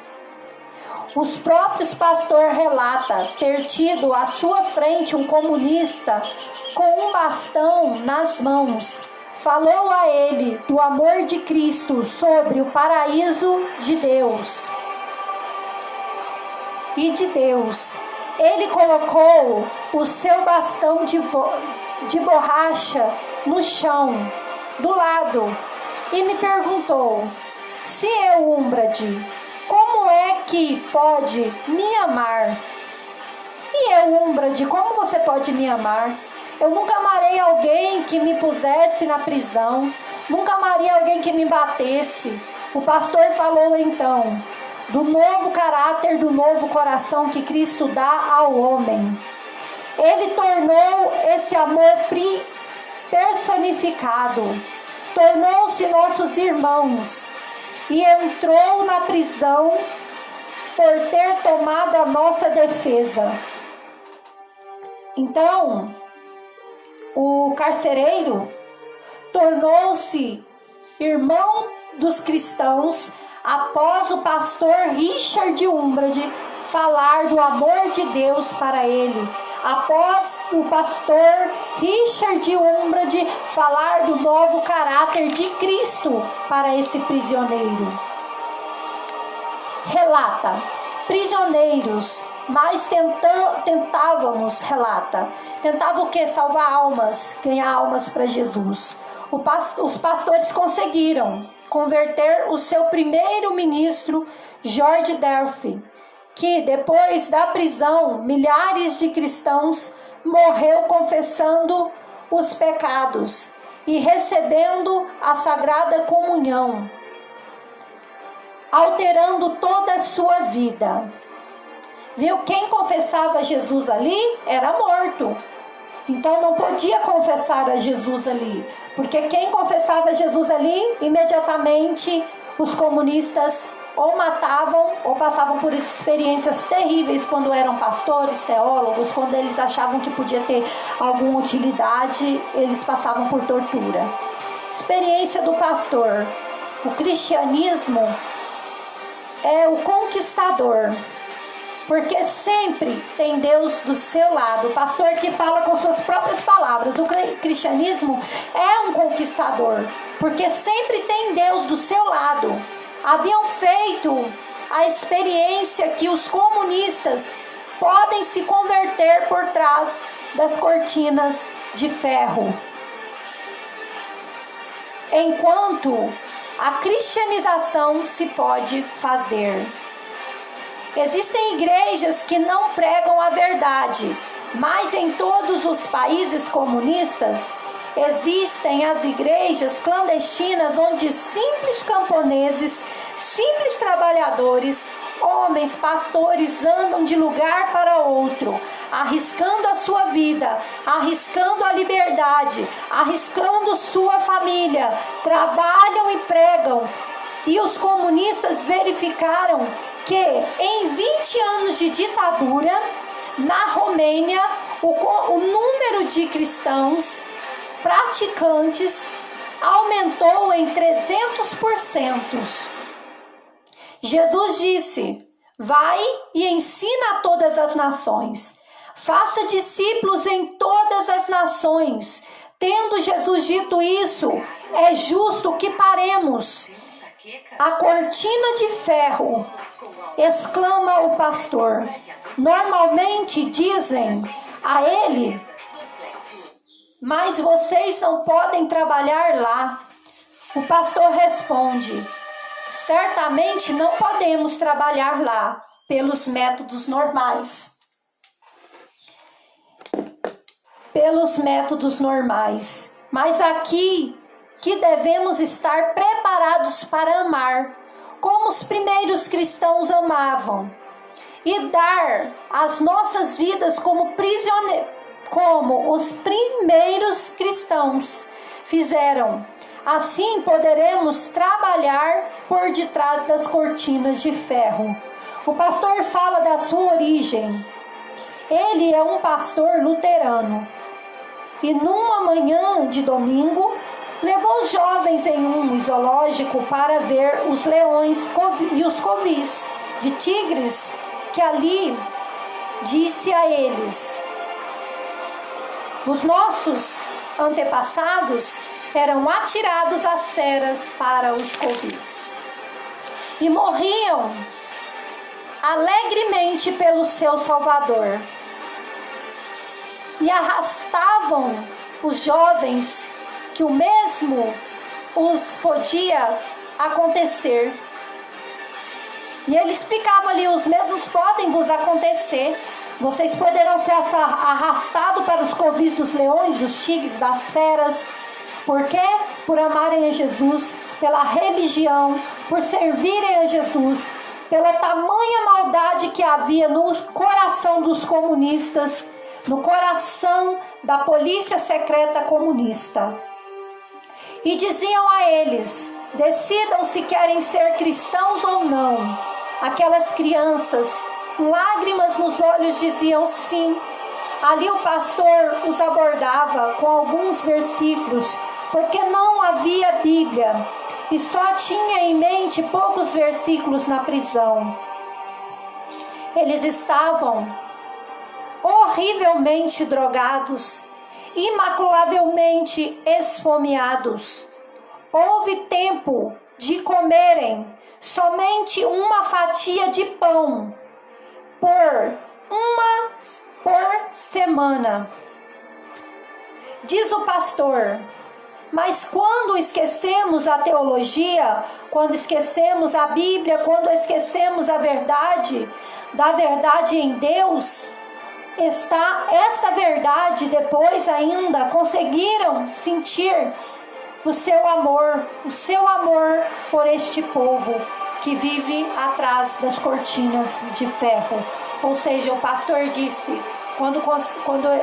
Os próprios pastores relatam ter tido à sua frente um comunista com um bastão nas mãos. Falou a ele do amor de Cristo sobre o paraíso de Deus. E de Deus. Ele colocou o seu bastão de borracha no chão, do lado, e me perguntou: se eu, Umbrade, como é que pode me amar? E eu, Umbrade, como você pode me amar? Eu nunca amarei alguém que me pusesse na prisão. Nunca amarei alguém que me batesse. O pastor falou então do novo caráter, do novo coração que Cristo dá ao homem. Ele tornou esse amor personificado. Tornou-se nossos irmãos. E entrou na prisão por ter tomado a nossa defesa. Então, o carcereiro tornou-se irmão dos cristãos após o pastor Richard Umbrade falar do amor de Deus para ele. Após o pastor Richard Umbrade falar do novo caráter de Cristo para esse prisioneiro. Relata: prisioneiros, mas tentávamos, tentava o que? Salvar almas, ganhar almas para Jesus. Os pastores conseguiram converter o seu primeiro ministro, George Delphi, que depois da prisão, milhares de cristãos morreu confessando os pecados e recebendo a Sagrada Comunhão, alterando toda a sua vida. Viu? Quem confessava Jesus ali era morto. Então não podia confessar a Jesus ali, porque quem confessava Jesus ali, imediatamente os comunistas ou matavam ou passavam por experiências terríveis quando eram pastores, teólogos, quando eles achavam que podia ter alguma utilidade, eles passavam por tortura. Experiência do pastor. O cristianismo é o conquistador, porque sempre tem Deus do seu lado. O pastor que fala com suas próprias palavras, o cristianismo é um conquistador, porque sempre tem Deus do seu lado. Haviam feito a experiência que os comunistas podem se converter por trás das cortinas de ferro, enquanto a cristianização se pode fazer. Existem igrejas que não pregam a verdade, mas em todos os países comunistas existem as igrejas clandestinas onde simples camponeses, simples trabalhadores, homens, pastores andam de lugar para outro, arriscando a sua vida, arriscando a liberdade, arriscando sua família, trabalham e pregam. E os comunistas verificaram que em 20 anos de ditadura, na Romênia, o número de cristãos praticantes aumentou em 300%. Jesus disse: vai e ensina a todas as nações. Faça discípulos em todas as nações. Tendo Jesus dito isso, é justo que paremos. A cortina de ferro, exclama o pastor. Normalmente dizem a ele: mas vocês não podem trabalhar lá. O pastor responde: certamente não podemos trabalhar lá pelos métodos normais. Mas aqui que devemos estar preparados para amar, como os primeiros cristãos amavam, e dar as nossas vidas como os primeiros cristãos fizeram. Assim poderemos trabalhar por detrás das cortinas de ferro. O pastor fala da sua origem. Ele é um pastor luterano. E numa manhã de domingo, levou os jovens em um zoológico para ver os leões e os covis de tigres, que ali disse a eles: os nossos antepassados eram atirados às feras para os covis e morriam alegremente pelo seu Salvador, e arrastavam os jovens que o mesmo os podia acontecer. E ele explicava ali: os mesmos podem vos acontecer. Vocês poderão ser arrastados para os covis dos leões, dos tigres, das feras. Por quê? Por amarem a Jesus, pela religião, por servirem a Jesus, pela tamanha maldade que havia no coração dos comunistas, no coração da polícia secreta comunista. E diziam a eles: decidam se querem ser cristãos ou não. Aquelas crianças, com lágrimas nos olhos, diziam sim. Ali o pastor os abordava com alguns versículos, porque não havia Bíblia e só tinha em mente poucos versículos na prisão. Eles estavam horrivelmente drogados, imaculavelmente esfomeados. Houve tempo de comerem somente uma fatia de pão por semana. Diz o pastor: mas quando esquecemos a teologia, quando esquecemos a Bíblia, quando esquecemos a verdade, da verdade em Deus, esta verdade depois ainda conseguiram sentir o seu amor por este povo que vive atrás das cortinas de ferro. Ou seja, o pastor disse: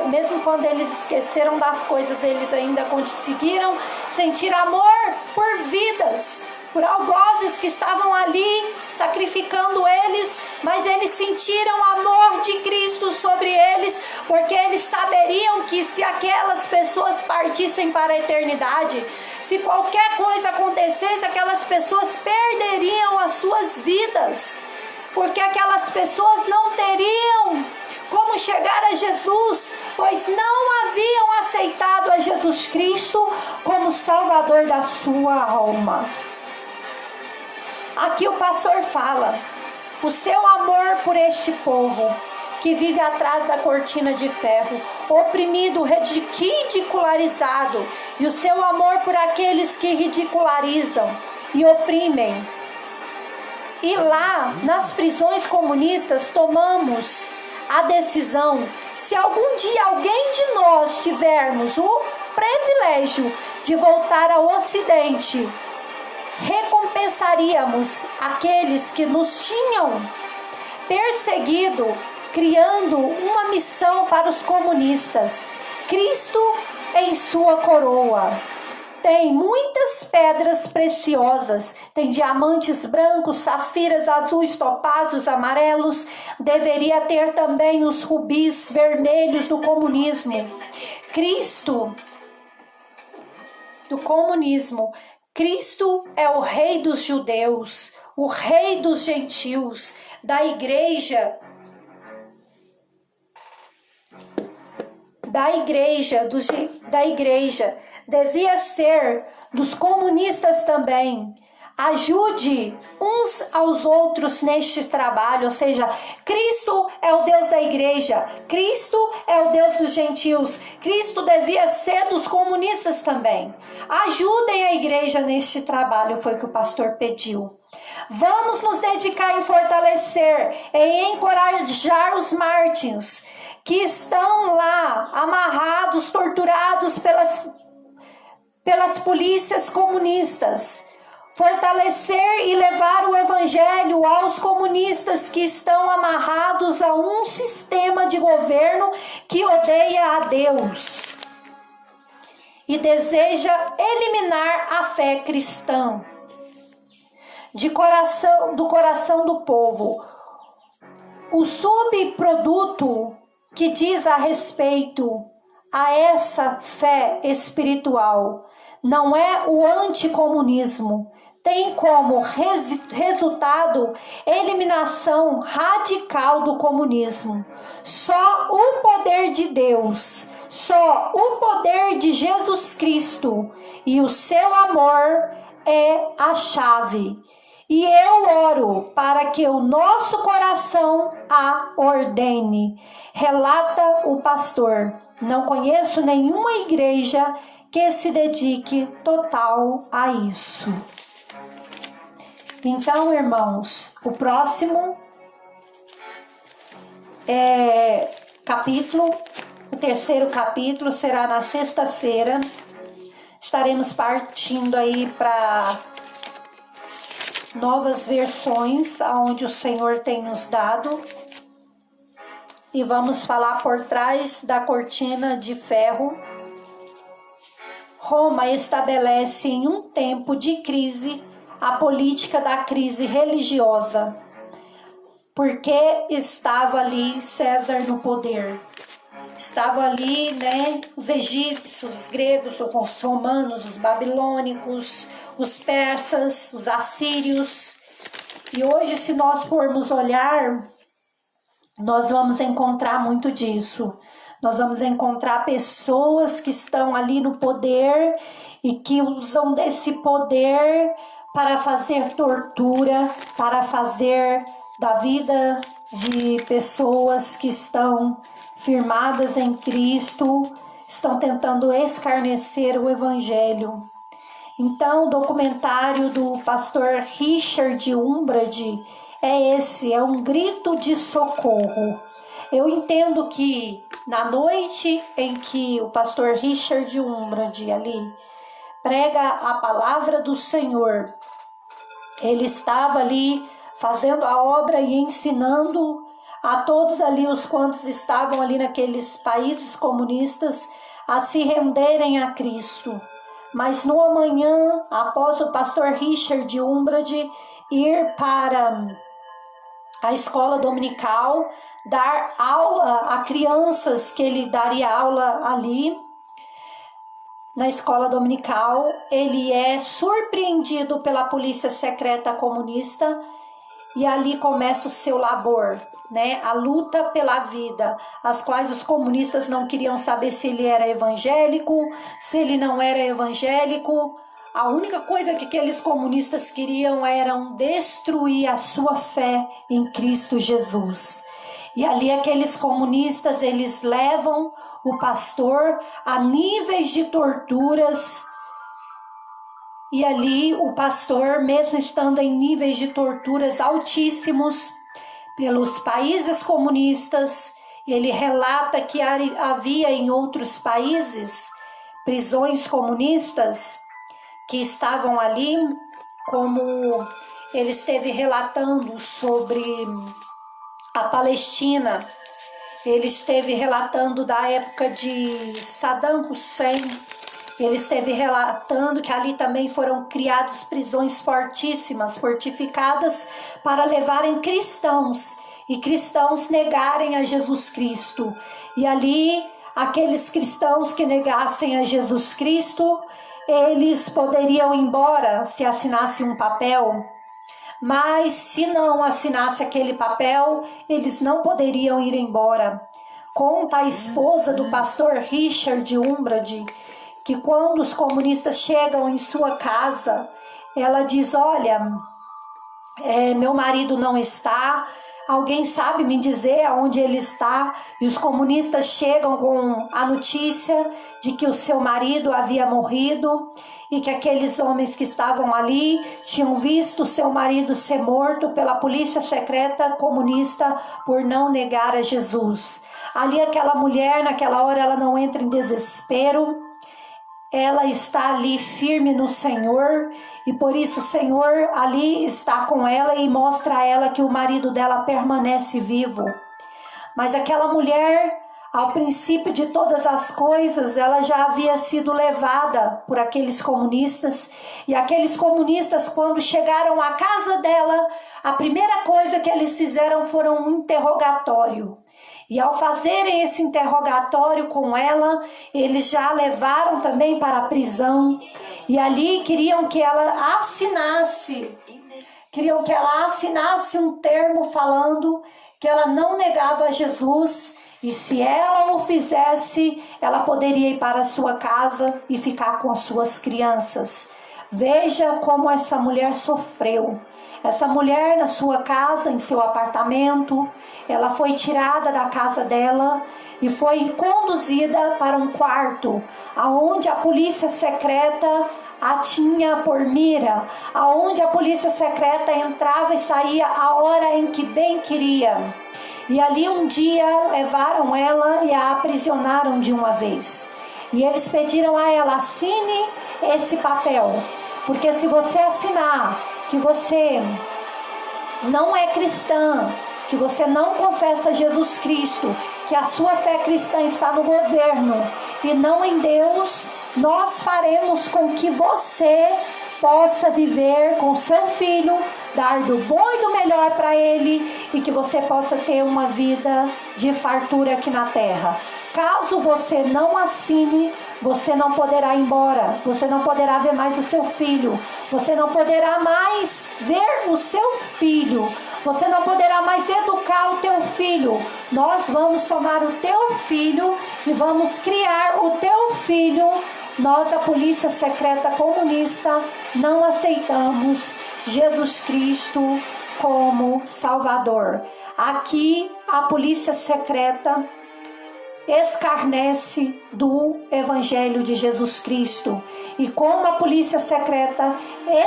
mesmo quando eles esqueceram das coisas, eles ainda conseguiram sentir amor por vidas, por algozes que estavam ali sacrificando eles, mas eles sentiram o amor de Cristo sobre eles, porque eles saberiam que se aquelas pessoas partissem para a eternidade, se qualquer coisa acontecesse, aquelas pessoas perderiam as suas vidas, porque aquelas pessoas não teriam como chegar a Jesus, pois não haviam aceitado a Jesus Cristo como Salvador da sua alma. Aqui o pastor fala: o seu amor por este povo que vive atrás da cortina de ferro, oprimido, ridicularizado, e o seu amor por aqueles que ridicularizam e oprimem. E lá, nas prisões comunistas, tomamos a decisão: se algum dia alguém de nós tivermos o privilégio de voltar ao Ocidente, recompensaríamos aqueles que nos tinham perseguido, criando uma missão para os comunistas. Cristo em sua coroa tem muitas pedras preciosas, tem diamantes brancos, safiras azuis, topázios amarelos. Deveria ter também os rubis vermelhos do comunismo. Cristo do comunismo. Cristo é o rei dos judeus, o rei dos gentios, da igreja da igreja devia ser dos comunistas também. Ajude uns aos outros neste trabalho, ou seja, Cristo é o Deus da igreja, Cristo é o Deus dos gentios, Cristo devia ser dos comunistas também. Ajudem a igreja neste trabalho, foi o que o pastor pediu. Vamos nos dedicar em fortalecer, em encorajar os mártires que estão lá amarrados, torturados pelas polícias comunistas. Fortalecer e levar o evangelho aos comunistas que estão amarrados a um sistema de governo que odeia a Deus e deseja eliminar a fé cristã do coração do povo. O subproduto que diz a respeito a essa fé espiritual não é o anticomunismo, tem como resultado eliminação radical do comunismo. Só o poder de Deus, só o poder de Jesus Cristo e o seu amor é a chave. E eu oro para que o nosso coração a ordene. Relata o pastor. Não conheço nenhuma igreja que se dedique total a isso. Então, irmãos, o próximo capítulo, o terceiro capítulo será na sexta-feira. Estaremos partindo aí para novas versões aonde o Senhor tem nos dado. E vamos falar por trás da cortina de ferro. Roma estabelece em um tempo de crise a política da crise religiosa, porque estava ali César no poder. Estava ali, os egípcios, os gregos, os romanos, os babilônicos, os persas, os assírios. E hoje, se nós formos olhar, nós vamos encontrar muito disso. Nós vamos encontrar pessoas que estão ali no poder e que usam desse poder para fazer tortura, para fazer da vida de pessoas que estão firmadas em Cristo, estão tentando escarnecer o Evangelho. Então, o documentário do pastor Richard Umbridge é um grito de socorro. Eu entendo que na noite em que o pastor Richard Umbridge ali prega a palavra do Senhor, ele estava ali fazendo a obra e ensinando a todos ali, os quantos estavam ali naqueles países comunistas, a se renderem a Cristo. Mas no amanhã, após o pastor Richard Umbridge ir para a escola dominical, dar aula a crianças, que ele daria aula ali na escola dominical, ele é surpreendido pela polícia secreta comunista e ali começa o seu labor, a luta pela vida, as quais os comunistas não queriam saber se ele era evangélico, se ele não era evangélico. A única coisa que aqueles comunistas queriam era destruir a sua fé em Cristo Jesus. E ali aqueles comunistas, eles levam o pastor a níveis de torturas. E ali o pastor, mesmo estando em níveis de torturas altíssimos pelos países comunistas, ele relata que havia em outros países prisões comunistas que estavam ali, como ele esteve relatando sobre a Palestina. Ele esteve relatando da época de Saddam Hussein. Ele esteve relatando que ali também foram criadas prisões fortificadas para levarem cristãos e cristãos negarem a Jesus Cristo. E ali, aqueles cristãos que negassem a Jesus Cristo, eles poderiam ir embora se assinassem um papel. Mas se não assinasse aquele papel, eles não poderiam ir embora. Conta a esposa do pastor Richard Umbra que quando os comunistas chegam em sua casa, ela diz: olha, meu marido não está, alguém sabe me dizer aonde ele está? E os comunistas chegam com a notícia de que o seu marido havia morrido e que aqueles homens que estavam ali tinham visto seu marido ser morto pela polícia secreta comunista por não negar a Jesus. Ali aquela mulher, naquela hora, ela não entra em desespero. Ela está ali firme no Senhor e por isso o Senhor ali está com ela e mostra a ela que o marido dela permanece vivo. Mas aquela mulher, ao princípio de todas as coisas, ela já havia sido levada por aqueles comunistas. E aqueles comunistas, quando chegaram à casa dela, a primeira coisa que eles fizeram foram um interrogatório. E ao fazerem esse interrogatório com ela, eles já a levaram também para a prisão. E ali queriam que ela assinasse um termo falando que ela não negava Jesus. E se ela o fizesse, ela poderia ir para a sua casa e ficar com as suas crianças. Veja como essa mulher sofreu. Essa mulher na sua casa, em seu apartamento, ela foi tirada da casa dela e foi conduzida para um quarto, aonde a polícia secreta a tinha por mira, aonde a polícia secreta entrava e saía a hora em que bem queria. E ali um dia levaram ela e a aprisionaram de uma vez. E eles pediram a ela: assine esse papel, porque se você assinar que você não é cristã, que você não confessa Jesus Cristo, que a sua fé cristã está no governo e não em Deus, nós faremos com que você possa viver com seu filho, dar do bom e do melhor para ele e que você possa ter uma vida de fartura aqui na terra. Caso você não assine, você não poderá ir embora, você não poderá ver mais o seu filho, você não poderá mais ver o seu filho, você não poderá mais educar o teu filho. Nós vamos tomar o teu filho e vamos criar o teu filho. Nós, a polícia secreta comunista, não aceitamos Jesus Cristo como Salvador. Aqui, a polícia secreta escarnece do Evangelho de Jesus Cristo. E como a polícia secreta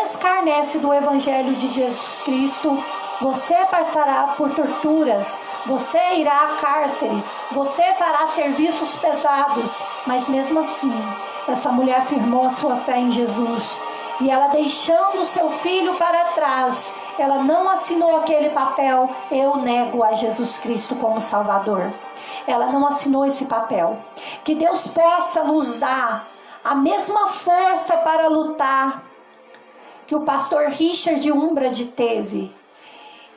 escarnece do Evangelho de Jesus Cristo, você passará por torturas, você irá a cárcere, você fará serviços pesados, mas mesmo assim, essa mulher firmou a sua fé em Jesus. E ela, deixando seu filho para trás, ela não assinou aquele papel: eu nego a Jesus Cristo como Salvador. Ela não assinou esse papel. Que Deus possa nos dar a mesma força para lutar que o pastor Richard Umbra teve.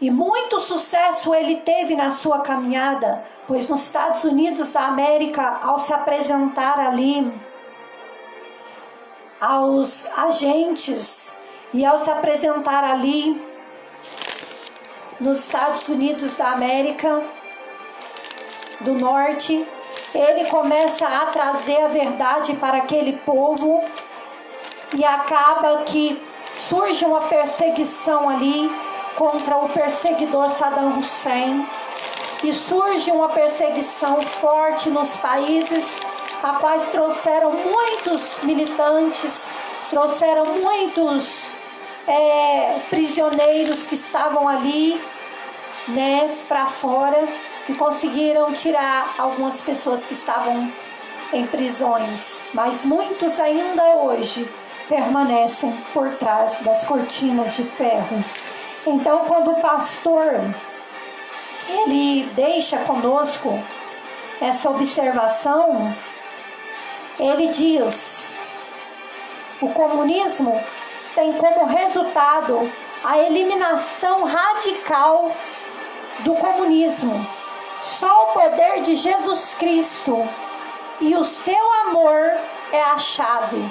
E muito sucesso ele teve na sua caminhada, pois nos Estados Unidos da América, ao se apresentar ali aos agentes e ao se apresentar ali nos Estados Unidos da América do Norte, ele começa a trazer a verdade para aquele povo e acaba que surge uma perseguição ali contra o perseguidor Saddam Hussein e surge uma perseguição forte nos países a quais trouxeram muitos militantes, trouxeram muitos prisioneiros que estavam ali, para fora, e conseguiram tirar algumas pessoas que estavam em prisões, mas muitos ainda hoje permanecem por trás das cortinas de ferro. Então, quando o pastor ele deixa conosco essa observação, ele diz: o comunismo tem como resultado a eliminação radical do comunismo. Só o poder de Jesus Cristo e o seu amor é a chave.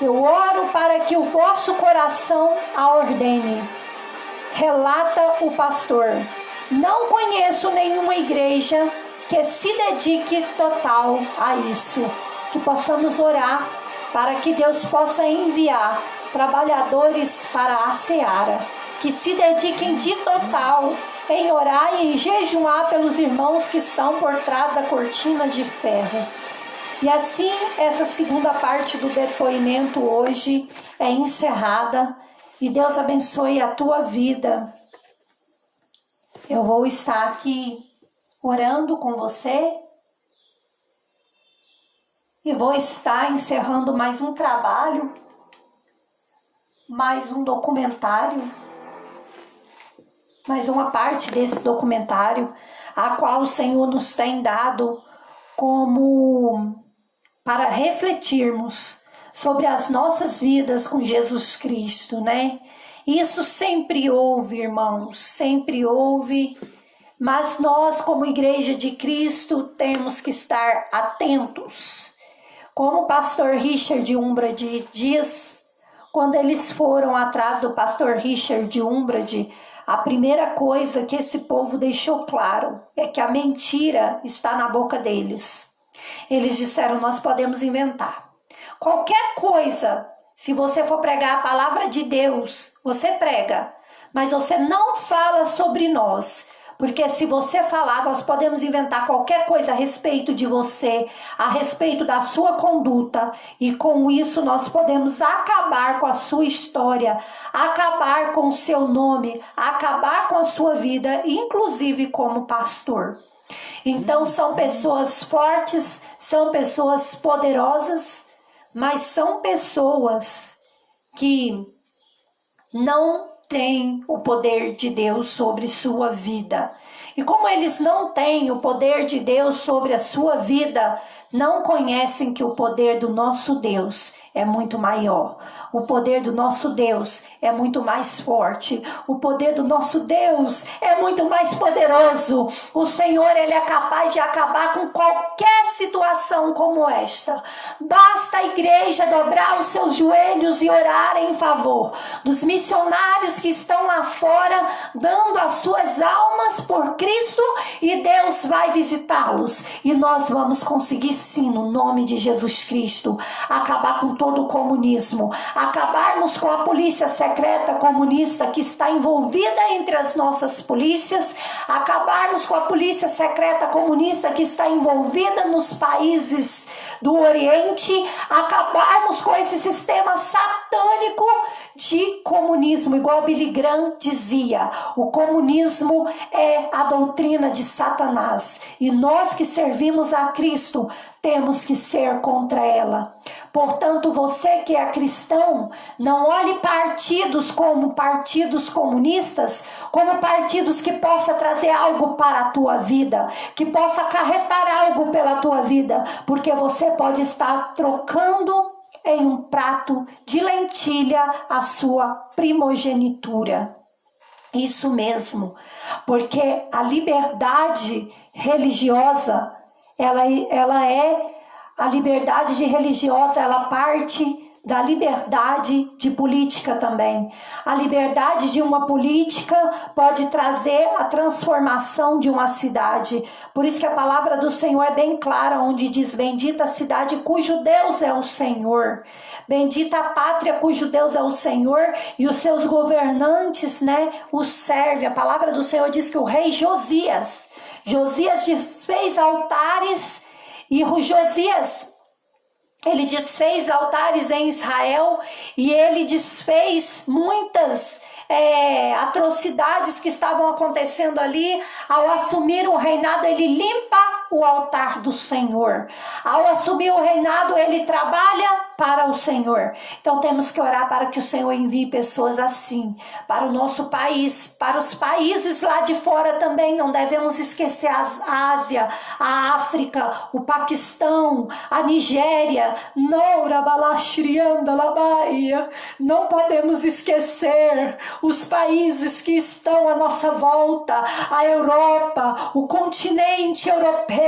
Eu oro para que o vosso coração a ordene. Relata o pastor. Não conheço nenhuma igreja que se dedique total a isso, que possamos orar para que Deus possa enviar trabalhadores para a seara, que se dediquem de total em orar e em jejuar pelos irmãos que estão por trás da cortina de ferro. E assim, essa segunda parte do depoimento hoje é encerrada, e Deus abençoe a tua vida. Eu vou estar aqui orando com você e vou estar encerrando mais um trabalho, mais um documentário, mais uma parte desse documentário, a qual o Senhor nos tem dado como para refletirmos sobre as nossas vidas com Jesus Cristo, né? Isso sempre houve, irmãos, sempre houve, mas nós, como Igreja de Cristo, temos que estar atentos. Como o pastor Richard Umbrade diz, quando eles foram atrás do pastor Richard Umbrade, a primeira coisa que esse povo deixou claro é que a mentira está na boca deles. Eles disseram: nós podemos inventar qualquer coisa. Se você for pregar a palavra de Deus, você prega, mas você não fala sobre nós. Porque se você falar, nós podemos inventar qualquer coisa a respeito de você, a respeito da sua conduta, e com isso nós podemos acabar com a sua história, acabar com o seu nome, acabar com a sua vida, inclusive como pastor. Então são pessoas fortes, são pessoas poderosas, mas são pessoas que não têm o poder de Deus sobre sua vida. E como eles não têm o poder de Deus sobre a sua vida, não conhecem que o poder do nosso Deus é muito maior. O poder do nosso Deus é muito mais forte. O poder do nosso Deus é muito mais poderoso. O Senhor, Ele é capaz de acabar com qualquer situação como esta. Basta a igreja dobrar os seus joelhos e orar em favor dos missionários que estão lá fora, dando as suas almas por Cristo, e Deus vai visitá-los. E nós vamos conseguir sim, no nome de Jesus Cristo, acabar com todo o comunismo, acabarmos com a polícia secreta comunista que está envolvida entre as nossas polícias, acabarmos com a polícia secreta comunista que está envolvida nos países do Oriente, acabarmos com esse sistema satânico de comunismo, igual Billy Graham dizia: o comunismo é a doutrina de Satanás, e nós que servimos a Cristo temos que ser contra ela. Portanto, você que é cristão, não olhe partidos como partidos comunistas, como partidos que possa trazer algo para a tua vida, que possa acarretar algo pela tua vida, porque você pode estar trocando em um prato de lentilha a sua primogenitura. Isso mesmo, porque a liberdade religiosa, a liberdade religiosa, ela parte da liberdade de política também. A liberdade de uma política pode trazer a transformação de uma cidade. Por isso que a palavra do Senhor é bem clara, onde diz: bendita a cidade cujo Deus é o Senhor. Bendita a pátria cujo Deus é o Senhor, e os seus governantes, os servem. A palavra do Senhor diz que o rei Josias desfez altares, e Josias, ele desfez altares em Israel, e ele desfez muitas atrocidades que estavam acontecendo ali. Ao assumir o reinado, ele limpa o altar do Senhor. Ao assumir o reinado, ele trabalha para o Senhor. Então temos que orar para que o Senhor envie pessoas assim para o nosso país, para os países lá de fora também. Não devemos esquecer a Ásia, a África, o Paquistão, a Nigéria. Não podemos esquecer os países que estão à nossa volta, a Europa, o continente europeu.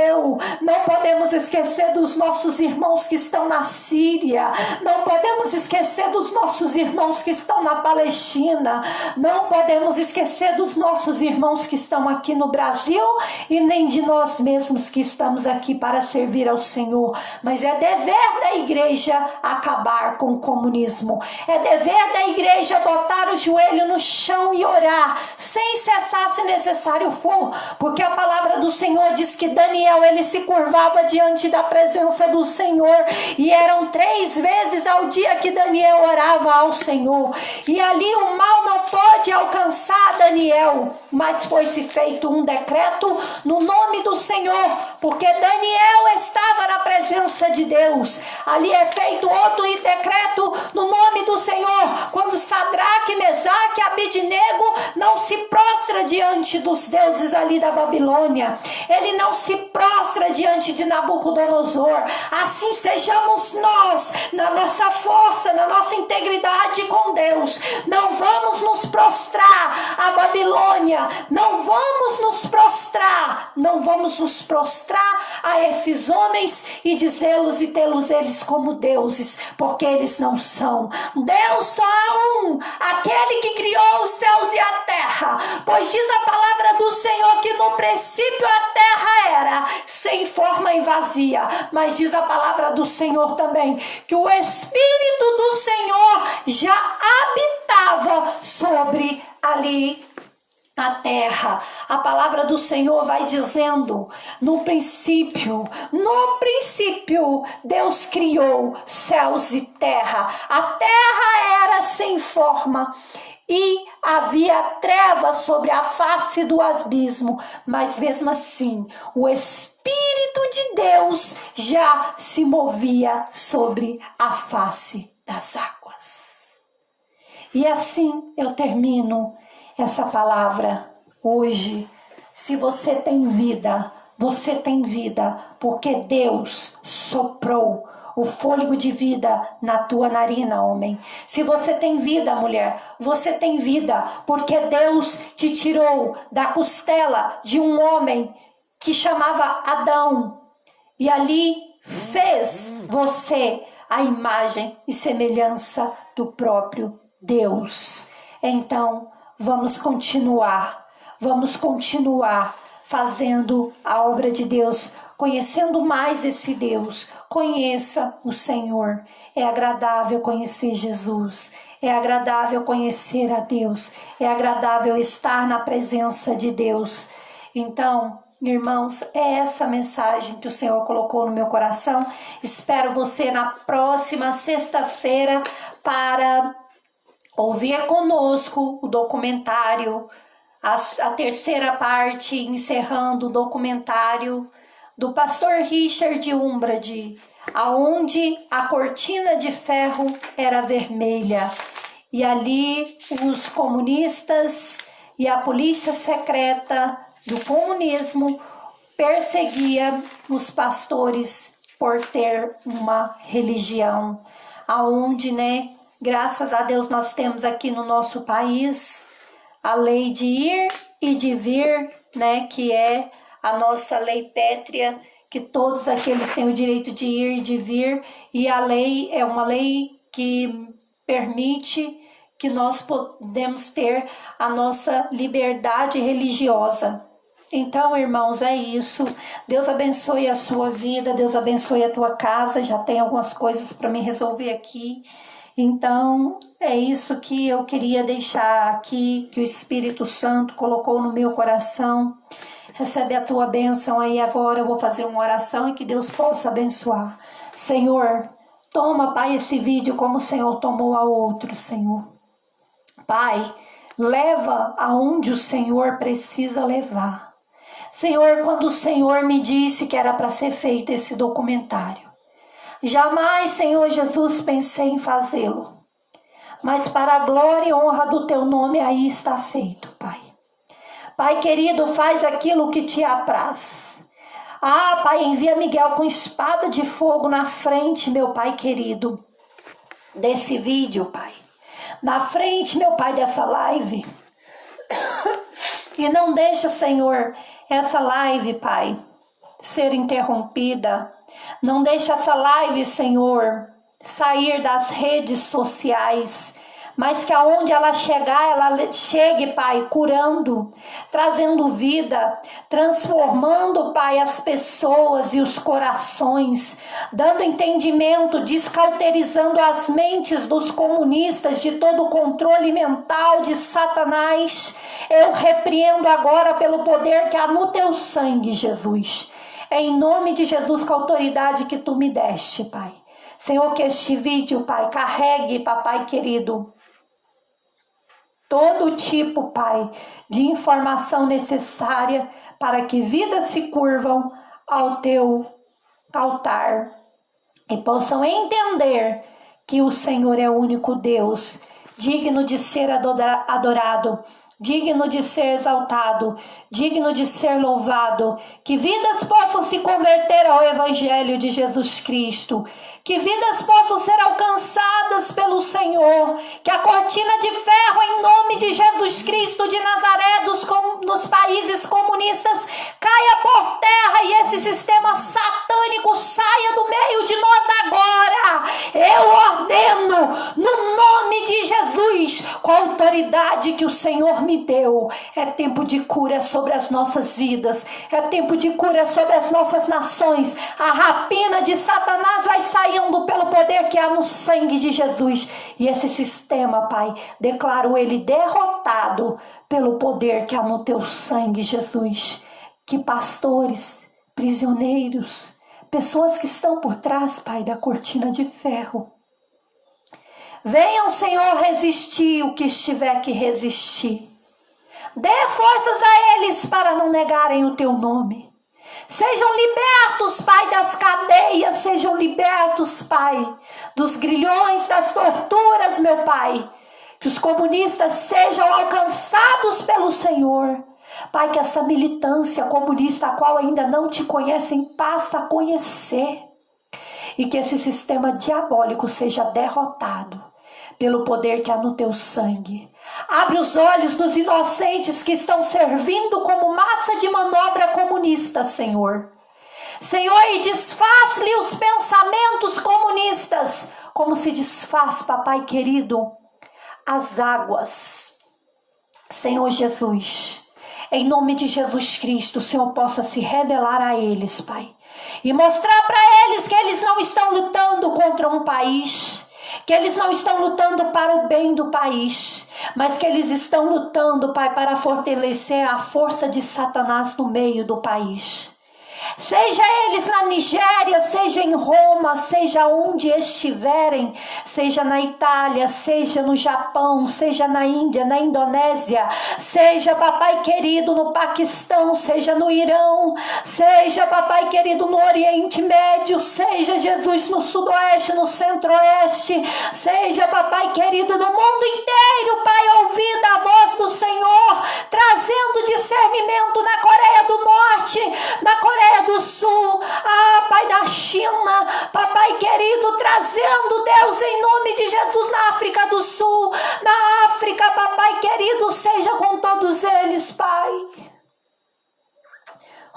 Não podemos esquecer dos nossos irmãos que estão na Síria, Síria, não podemos esquecer dos nossos irmãos que estão na Palestina, não podemos esquecer dos nossos irmãos que estão aqui no Brasil e nem de nós mesmos que estamos aqui para servir ao Senhor. Mas é dever da igreja acabar com o comunismo, é dever da igreja botar o joelho no chão e orar, sem cessar se necessário for, porque a palavra do Senhor diz que Daniel, ele se curvava diante da presença do Senhor, e eram 3 vezes ao dia que Daniel orava ao Senhor, e ali o mal não pode alcançar Daniel, mas foi-se feito um decreto no nome do Senhor, porque Daniel estava na presença de Deus. Ali é feito outro decreto no nome do Senhor, quando Sadraque, Mesaque e Abidnego não se prostra diante dos deuses ali da Babilônia, ele não se prostra diante de Nabucodonosor. Assim sejamos nós, na nossa força, na nossa integridade com Deus. Não vamos nos prostrar à Babilônia, não vamos nos prostrar a esses homens e dizê-los e tê-los eles como deuses, porque eles não são. Deus só há um, aquele que criou os céus e a terra, pois diz a palavra do Senhor que no princípio a terra era sem forma e vazia, mas diz a palavra do Senhor também que o Espírito do Senhor já habitava sobre ali a terra. A palavra do Senhor vai dizendo, no princípio, Deus criou céus e terra. A terra era sem forma e havia trevas sobre a face do abismo, mas mesmo assim, o Espírito de Deus já se movia sobre a face das águas. E assim eu termino essa palavra hoje. Se você tem vida, porque Deus soprou o fôlego de vida na tua narina, homem. Se você tem vida, mulher, você tem vida, porque Deus te tirou da costela de um homem que chamava Adão, e ali fez você a imagem e semelhança do próprio Deus. Então, vamos continuar fazendo a obra de Deus, conhecendo mais esse Deus. Conheça o Senhor. É agradável conhecer Jesus, é agradável conhecer a Deus, é agradável estar na presença de Deus. Então, irmãos, é essa mensagem que o Senhor colocou no meu coração. Espero você na próxima sexta-feira para ouvir conosco o documentário, a terceira parte, encerrando o documentário do pastor Richard Umbrade, aonde a cortina de ferro era vermelha, e ali os comunistas e a polícia secreta do comunismo perseguia os pastores por ter uma religião, aonde, graças a Deus nós temos aqui no nosso país a lei de ir e de vir, que é a nossa lei pétrea, que todos aqueles têm o direito de ir e de vir, e a lei é uma lei que permite que nós podemos ter a nossa liberdade religiosa. Então, irmãos, é isso. Deus abençoe a sua vida, Deus abençoe a tua casa. Já tem algumas coisas para me resolver aqui. Então, é isso que eu queria deixar aqui, que o Espírito Santo colocou no meu coração. Recebe a tua bênção aí agora. Eu vou fazer uma oração e que Deus possa abençoar. Senhor, toma, Pai, esse vídeo como o Senhor tomou a outro, Senhor. Pai, leva aonde o Senhor precisa levar. Senhor, quando o Senhor me disse que era para ser feito esse documentário, jamais, Senhor Jesus, pensei em fazê-lo. Mas para a glória e honra do teu nome aí está feito, Pai. Pai querido, faz aquilo que te apraz. Ah, Pai, envia Miguel com espada de fogo na frente, meu Pai querido, desse vídeo, Pai. Na frente, meu Pai, dessa live. E não deixa, Senhor, essa live, Pai, ser interrompida. Não deixa essa live, Senhor, sair das redes sociais, mas que aonde ela chegar, ela chegue, Pai, curando, trazendo vida, transformando, Pai, as pessoas e os corações, dando entendimento, descauterizando as mentes dos comunistas de todo o controle mental de Satanás. Eu repreendo agora pelo poder que há no teu sangue, Jesus. É em nome de Jesus, com a autoridade que tu me deste, Pai. Senhor, que este vídeo, Pai, carregue, papai querido, todo tipo, Pai, de informação necessária para que vidas se curvam ao teu altar e possam entender que o Senhor é o único Deus, digno de ser adorado, digno de ser exaltado, digno de ser louvado, que vidas possam se converter ao Evangelho de Jesus Cristo, que vidas possam ser alcançadas pelo Senhor, que a cortina de ferro em nome de Jesus Cristo de Nazaré nos países comunistas caia por terra e esse sistema satânico saia do meio de nós agora. Eu ordeno no nome de Jesus, com a autoridade que o Senhor me deu. É tempo de cura sobre as nossas vidas, é tempo de cura sobre as nossas nações. A rapina de Satanás vai saindo pelo poder que há no sangue de Jesus. E esse sistema, Pai, declaro ele derrotado pelo poder que há no teu sangue, Jesus. Que pastores, prisioneiros, pessoas que estão por trás, Pai, da cortina de ferro, venham, Senhor, resistir o que estiver que resistir. Dê forças a eles para não negarem o teu nome. Sejam libertos, Pai, das cadeias, sejam libertos, Pai, dos grilhões, das torturas, meu Pai. Que os comunistas sejam alcançados pelo Senhor. Pai, que essa militância comunista, a qual ainda não te conhecem, passa a conhecer. E que esse sistema diabólico seja derrotado pelo poder que há no teu sangue. Abre os olhos dos inocentes que estão servindo como massa de manobra comunista, Senhor. Senhor, e desfaz-lhe os pensamentos comunistas, como se desfaz, papai querido, as águas. Senhor Jesus, em nome de Jesus Cristo, o Senhor possa se revelar a eles, Pai, e mostrar para eles que eles não estão lutando contra um país, que eles não estão lutando para o bem do país, mas que eles estão lutando, Pai, para fortalecer a força de Satanás no meio do país. Seja eles na Nigéria, seja em Roma, seja onde estiverem, seja na Itália, seja no Japão, seja na Índia, na Indonésia, seja, papai querido, no Paquistão, seja no Irão, seja, papai querido, no Oriente Médio, seja, Jesus, no Sudoeste, no Centro-Oeste, seja, papai querido, no mundo inteiro, Pai, ouvida a voz do Senhor, trazendo discernimento na Coreia do Norte, na Coreia do Sul, Pai, da China, papai querido, trazendo, Deus, em nome de Jesus, na África do Sul, na África, papai querido, seja com todos eles, Pai.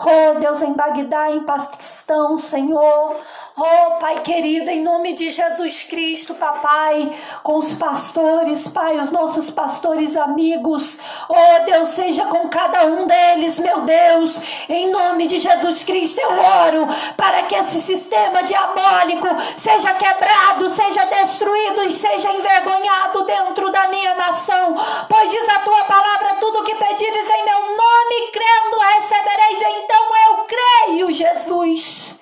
Oh, Deus, em Bagdá, em Paquistão, Senhor. Oh, Pai querido, em nome de Jesus Cristo, papai, com os pastores, Pai, os nossos pastores amigos. Oh, Deus, seja com cada um deles, meu Deus. Em nome de Jesus Cristo, eu oro para que esse sistema diabólico seja quebrado, seja destruído e seja envergonhado dentro da minha nação. Pois diz a tua palavra, tudo o que pedires em meu nome, crendo, recebereis. Então eu creio, Jesus.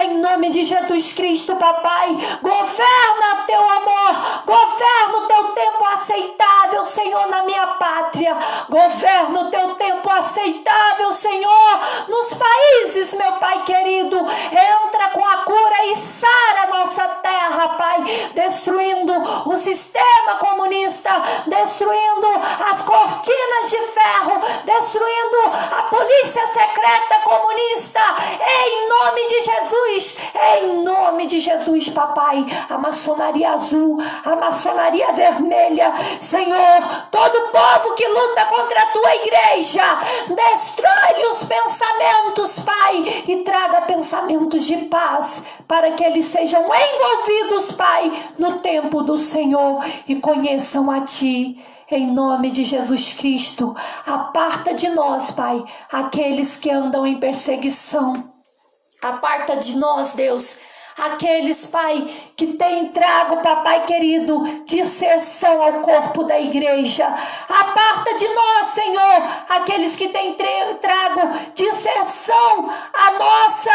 Em nome de Jesus Cristo, papai, governa teu amor, governa o teu tempo aceitável, Senhor, na minha pátria, governa o teu tempo aceitável, Senhor, nos países, meu Pai querido, entra com a cura e sara a nossa terra, Pai, destruindo o sistema sistema comunista, destruindo as cortinas de ferro, destruindo a polícia secreta comunista, em nome de Jesus, em nome de Jesus, papai. A maçonaria azul, a maçonaria vermelha, Senhor, todo povo que luta contra a tua igreja, destrói-lhe os pensamentos, Pai, e traga pensamentos de paz, para que eles sejam envolvidos, Pai, no tempo do Senhor e conheçam a Ti. Em nome de Jesus Cristo, aparta de nós, Pai, aqueles que andam em perseguição. Aparta de nós, Deus, aqueles, Pai, que têm trago, papai querido, disserção ao corpo da igreja. Aparta de nós, Senhor, aqueles que têm trago disserção à nossa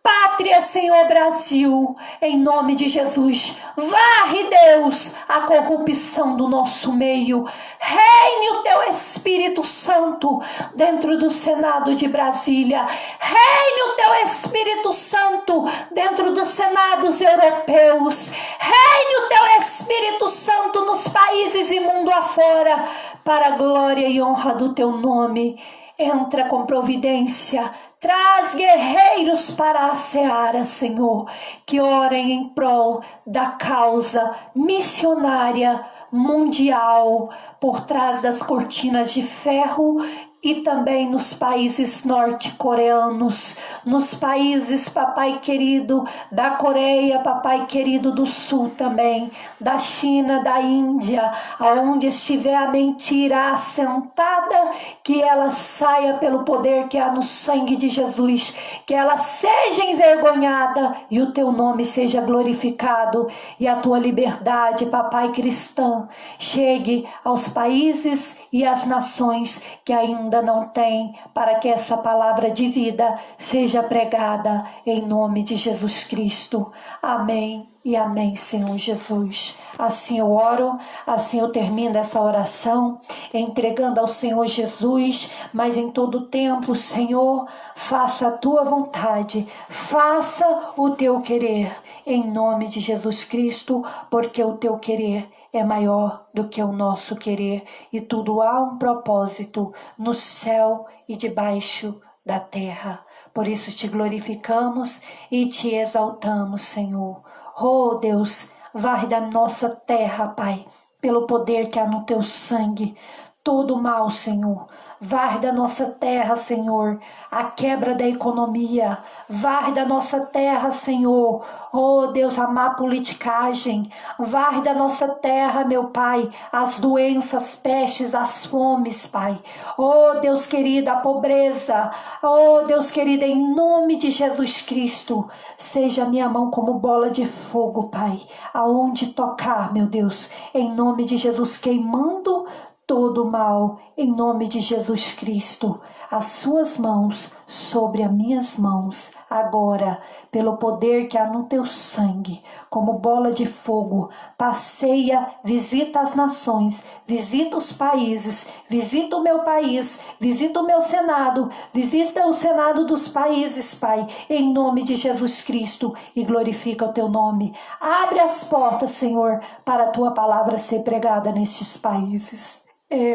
pátria, Senhor Brasil, em nome de Jesus. Varre, Deus, a corrupção do nosso meio. Reine o teu Espírito Santo dentro do Senado de Brasília. Reine o teu Espírito Santo dentro dos senados europeus. Reine o teu Espírito Santo nos países e mundo afora, para a glória e honra do teu nome. Entra com providência. Traz guerreiros para a seara, Senhor, que orem em prol da causa missionária mundial, por trás das cortinas de ferro e também nos países norte-coreanos, nos países, papai querido, da Coreia, papai querido, do Sul também, da China, da Índia, aonde estiver a mentira assentada, que ela saia pelo poder que há no sangue de Jesus, que ela seja envergonhada e o teu nome seja glorificado, e a tua liberdade, papai cristã, chegue aos países e às nações que ainda não tem, para que essa palavra de vida seja pregada em nome de Jesus Cristo. Amém e amém, Senhor Jesus. Assim eu oro, assim eu termino essa oração, entregando ao Senhor Jesus, mas em todo tempo, Senhor, faça a tua vontade, faça o teu querer, em nome de Jesus Cristo, porque o teu querer é maior do que o nosso querer, e tudo há um propósito no céu e debaixo da terra. Por isso te glorificamos e te exaltamos, Senhor. Oh Deus, varre da nossa terra, Pai, pelo poder que há no teu sangue, todo mal, Senhor. Varre da nossa terra, Senhor, a quebra da economia. Varre da nossa terra, Senhor, oh Deus, a má politicagem. Varre da nossa terra, meu Pai, as doenças, as pestes, as fomes, Pai. Oh Deus querido, a pobreza. Oh Deus querido, em nome de Jesus Cristo, seja minha mão como bola de fogo, Pai, aonde tocar, meu Deus, em nome de Jesus, queimando todo mal, em nome de Jesus Cristo. As suas mãos sobre as minhas mãos, agora, pelo poder que há no teu sangue, como bola de fogo, passeia, visita as nações, visita os países, visita o meu país, visita o meu Senado, visita o Senado dos países, Pai, em nome de Jesus Cristo, e glorifica o teu nome. Abre as portas, Senhor, para a tua palavra ser pregada nestes países.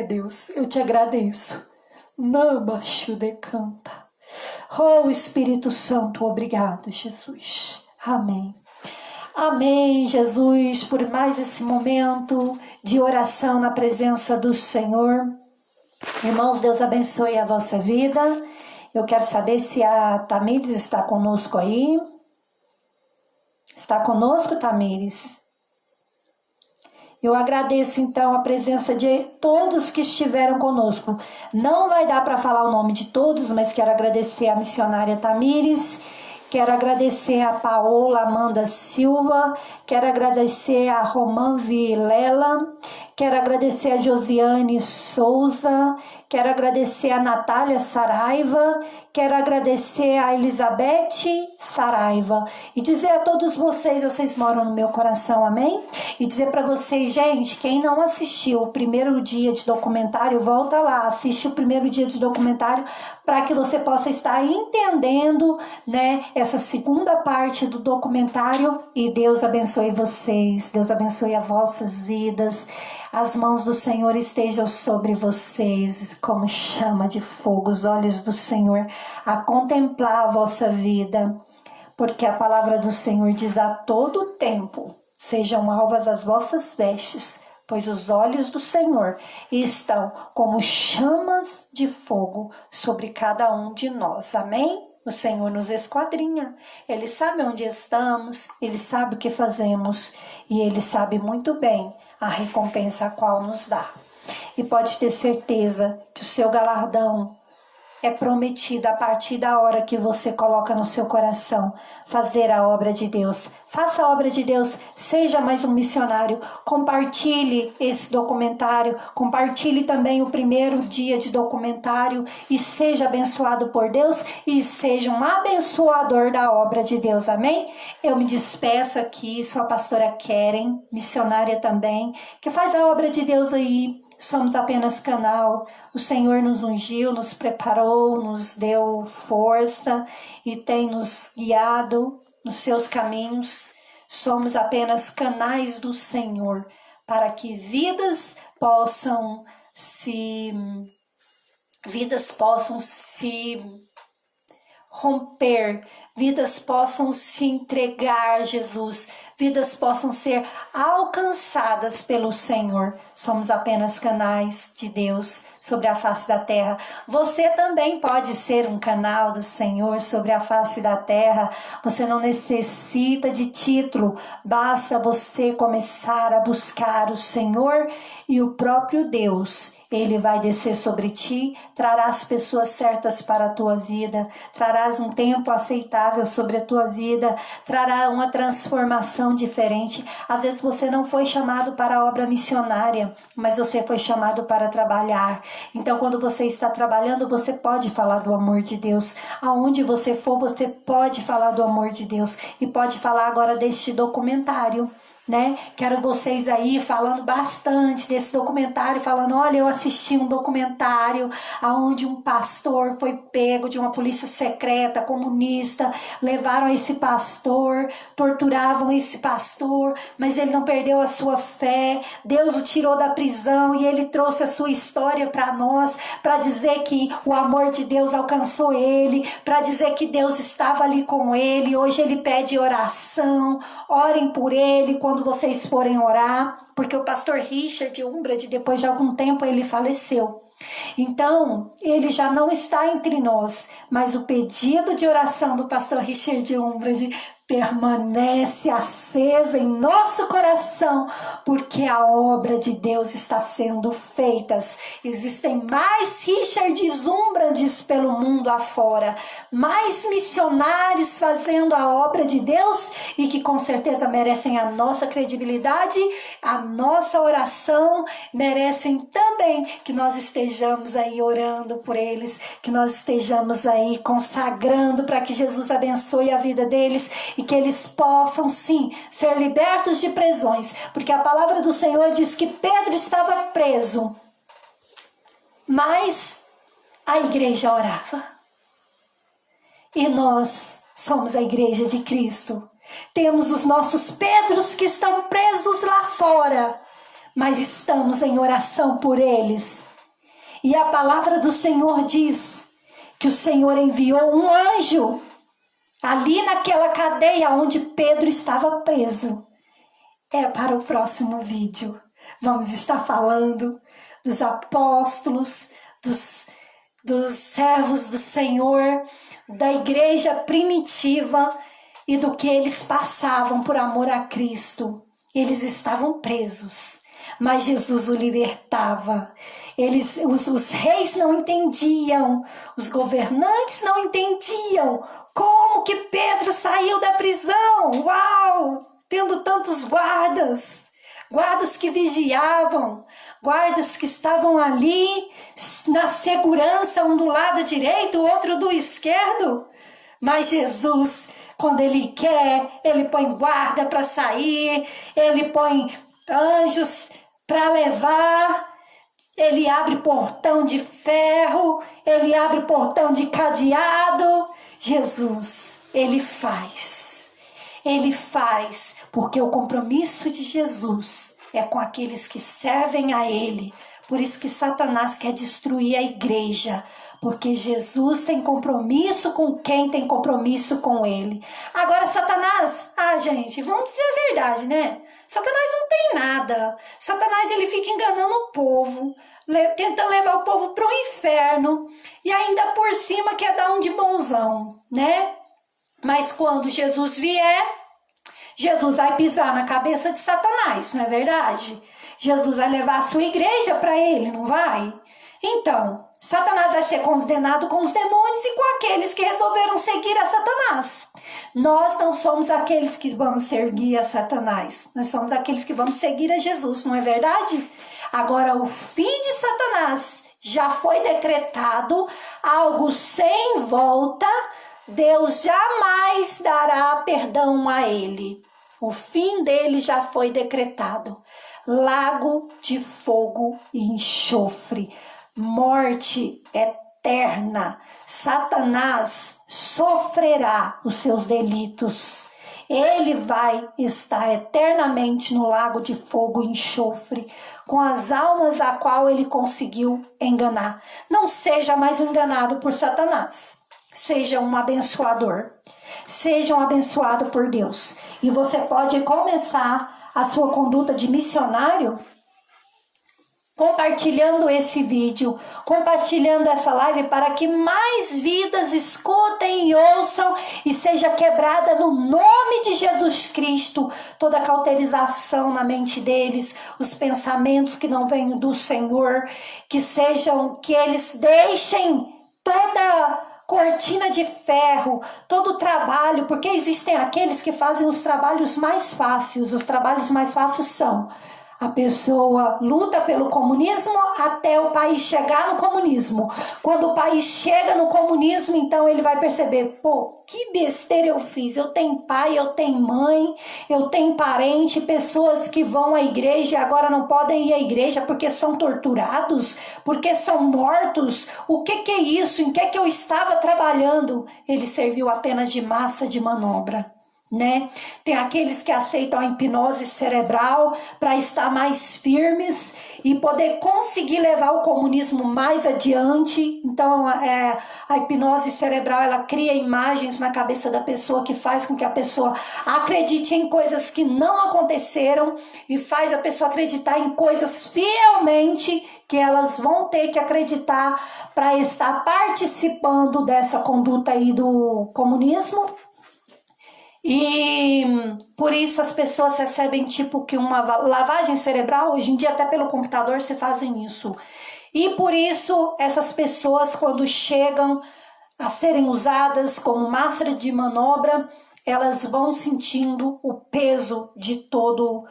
Deus, eu te agradeço. Nabaxu decanta. Oh, Espírito Santo, obrigado, Jesus. Amém. Amém, Jesus, por mais esse momento de oração na presença do Senhor. Irmãos, Deus abençoe a vossa vida. Eu quero saber se a Tamires está conosco aí. Está conosco, Tamires? Eu agradeço então a presença de todos que estiveram conosco. Não vai dar para falar o nome de todos, mas quero agradecer a missionária Tamires, quero agradecer a Paola Amanda Silva, quero agradecer a Roman Vilela, quero agradecer a Josiane Souza, quero agradecer a Natália Saraiva, quero agradecer a Elizabeth Saraiva e dizer a todos vocês moram no meu coração, amém? E dizer para vocês, gente, quem não assistiu o primeiro dia de documentário, volta lá, assiste o primeiro dia de documentário para que você possa estar entendendo, né, essa segunda parte do documentário. E Deus abençoe vocês, Deus abençoe as vossas vidas, as mãos do Senhor estejam sobre vocês como chama de fogo, os olhos do Senhor a contemplar a vossa vida, porque a palavra do Senhor diz a todo tempo, sejam alvas as vossas vestes, pois os olhos do Senhor estão como chamas de fogo sobre cada um de nós, amém? O Senhor nos esquadrinha, Ele sabe onde estamos, Ele sabe o que fazemos e Ele sabe muito bem a recompensa a qual nos dá. E pode ter certeza que o seu galardão é prometido a partir da hora que você coloca no seu coração fazer a obra de Deus. Faça a obra de Deus, seja mais um missionário, compartilhe esse documentário, compartilhe também o primeiro dia de documentário e seja abençoado por Deus e seja um abençoador da obra de Deus, amém? Eu me despeço aqui, sou a pastora Keren, missionária também, que faz a obra de Deus aí. Somos apenas canal, o Senhor nos ungiu, nos preparou, nos deu força e tem nos guiado nos seus caminhos. Somos apenas canais do Senhor para que vidas possam se romper, vidas possam se entregar a Jesus, vidas possam ser alcançadas pelo Senhor. Somos apenas canais de Deus sobre a face da terra. Você também pode ser um canal do Senhor sobre a face da terra. Você não necessita de título, basta você começar a buscar o Senhor e o próprio Deus. Ele vai descer sobre ti, trará as pessoas certas para a tua vida, trarás um tempo aceitável sobre a tua vida, trará uma transformação diferente. Às vezes você não foi chamado para a obra missionária, mas você foi chamado para trabalhar. Então, quando você está trabalhando, você pode falar do amor de Deus. Aonde você for, você pode falar do amor de Deus. E pode falar agora deste documentário, né? Quero vocês aí falando bastante desse documentário, falando, olha, eu assisti um documentário onde um pastor foi pego de uma polícia secreta comunista, levaram esse pastor, torturavam esse pastor, mas ele não perdeu a sua fé, Deus o tirou da prisão e ele trouxe a sua história para nós, para dizer que o amor de Deus alcançou ele, para dizer que Deus estava ali com ele. Hoje ele pede oração, orem por ele quando vocês forem orar, porque o pastor Richard Umbrad, depois de algum tempo, ele faleceu. Então, ele já não está entre nós, mas o pedido de oração do pastor Richard Umbrad permanece acesa em nosso coração, porque a obra de Deus está sendo feita. Existem mais Richards Umbrades pelo mundo afora, mais missionários fazendo a obra de Deus e que com certeza merecem a nossa credibilidade, a nossa oração, merecem também que nós estejamos aí orando por eles, que nós estejamos aí consagrando para que Jesus abençoe a vida deles e que eles possam sim ser libertos de prisões, porque a palavra do Senhor diz que Pedro estava preso, mas a igreja orava. E nós somos a igreja de Cristo. Temos os nossos Pedros que estão presos lá fora, mas estamos em oração por eles. E a palavra do Senhor diz que o Senhor enviou um anjo ali naquela cadeia onde Pedro estava preso. É para o próximo vídeo. Vamos estar falando dos apóstolos, dos servos do Senhor, da igreja primitiva e do que eles passavam por amor a Cristo. Eles estavam presos, mas Jesus o libertava. Os reis não entendiam, os governantes não entendiam como que Pedro saiu da prisão. Uau! Tendo tantos guardas. guardas que vigiavam, guardas que estavam ali na segurança, um do lado direito, o outro do esquerdo. Mas Jesus, quando Ele quer, Ele põe guarda para sair, Ele põe anjos para levar, Ele abre portão de ferro, Ele abre portão de cadeado. Jesus, Ele faz, porque o compromisso de Jesus é com aqueles que servem a Ele. Por isso que Satanás quer destruir a igreja, porque Jesus tem compromisso com quem tem compromisso com Ele. Agora Satanás, gente, vamos dizer a verdade, né? Satanás não tem nada. Satanás, ele fica enganando o povo, tentando levar o povo para o inferno, e ainda por cima quer dar um de bonzão, né? Mas quando Jesus vier, Jesus vai pisar na cabeça de Satanás, não é verdade? Jesus vai levar a sua igreja para ele, não vai? Então, Satanás vai ser condenado com os demônios e com aqueles que resolveram seguir a Satanás. Nós não somos aqueles que vamos seguir a Satanás. Nós somos aqueles que vamos seguir a Jesus, não é verdade? Agora, o fim de Satanás já foi decretado, algo sem volta. Deus jamais dará perdão a ele. O fim dele já foi decretado. Lago de fogo e enxofre. Morte eterna. Satanás sofrerá os seus delitos. Ele vai estar eternamente no lago de fogo e enxofre, com as almas a qual ele conseguiu enganar. Não seja mais enganado por Satanás. Seja um abençoador. Seja um abençoado por Deus. E você pode começar a sua conduta de missionário compartilhando esse vídeo, compartilhando essa live para que mais vidas escutem e ouçam e seja quebrada no nome de Jesus Cristo toda a cauterização na mente deles, os pensamentos que não vêm do Senhor, que eles deixem toda cortina de ferro, todo o trabalho, porque existem aqueles que fazem os trabalhos mais fáceis. Os trabalhos mais fáceis são: a pessoa luta pelo comunismo até o país chegar no comunismo. Quando o país chega no comunismo, então ele vai perceber: pô, que besteira eu fiz. Eu tenho pai, eu tenho mãe, eu tenho parente, pessoas que vão à igreja e agora não podem ir à igreja porque são torturados, porque são mortos. O que é isso? Em que eu estava trabalhando? Ele serviu apenas de massa de manobra. Né? Tem aqueles que aceitam a hipnose cerebral para estar mais firmes e poder conseguir levar o comunismo mais adiante. Então a hipnose cerebral, ela cria imagens na cabeça da pessoa que faz com que a pessoa acredite em coisas que não aconteceram e faz a pessoa acreditar em coisas fielmente que elas vão ter que acreditar para estar participando dessa conduta aí do comunismo. E por isso as pessoas recebem tipo que uma lavagem cerebral. Hoje em dia até pelo computador se fazem isso. E por isso essas pessoas, quando chegam a serem usadas como massa de manobra, elas vão sentindo o peso de todo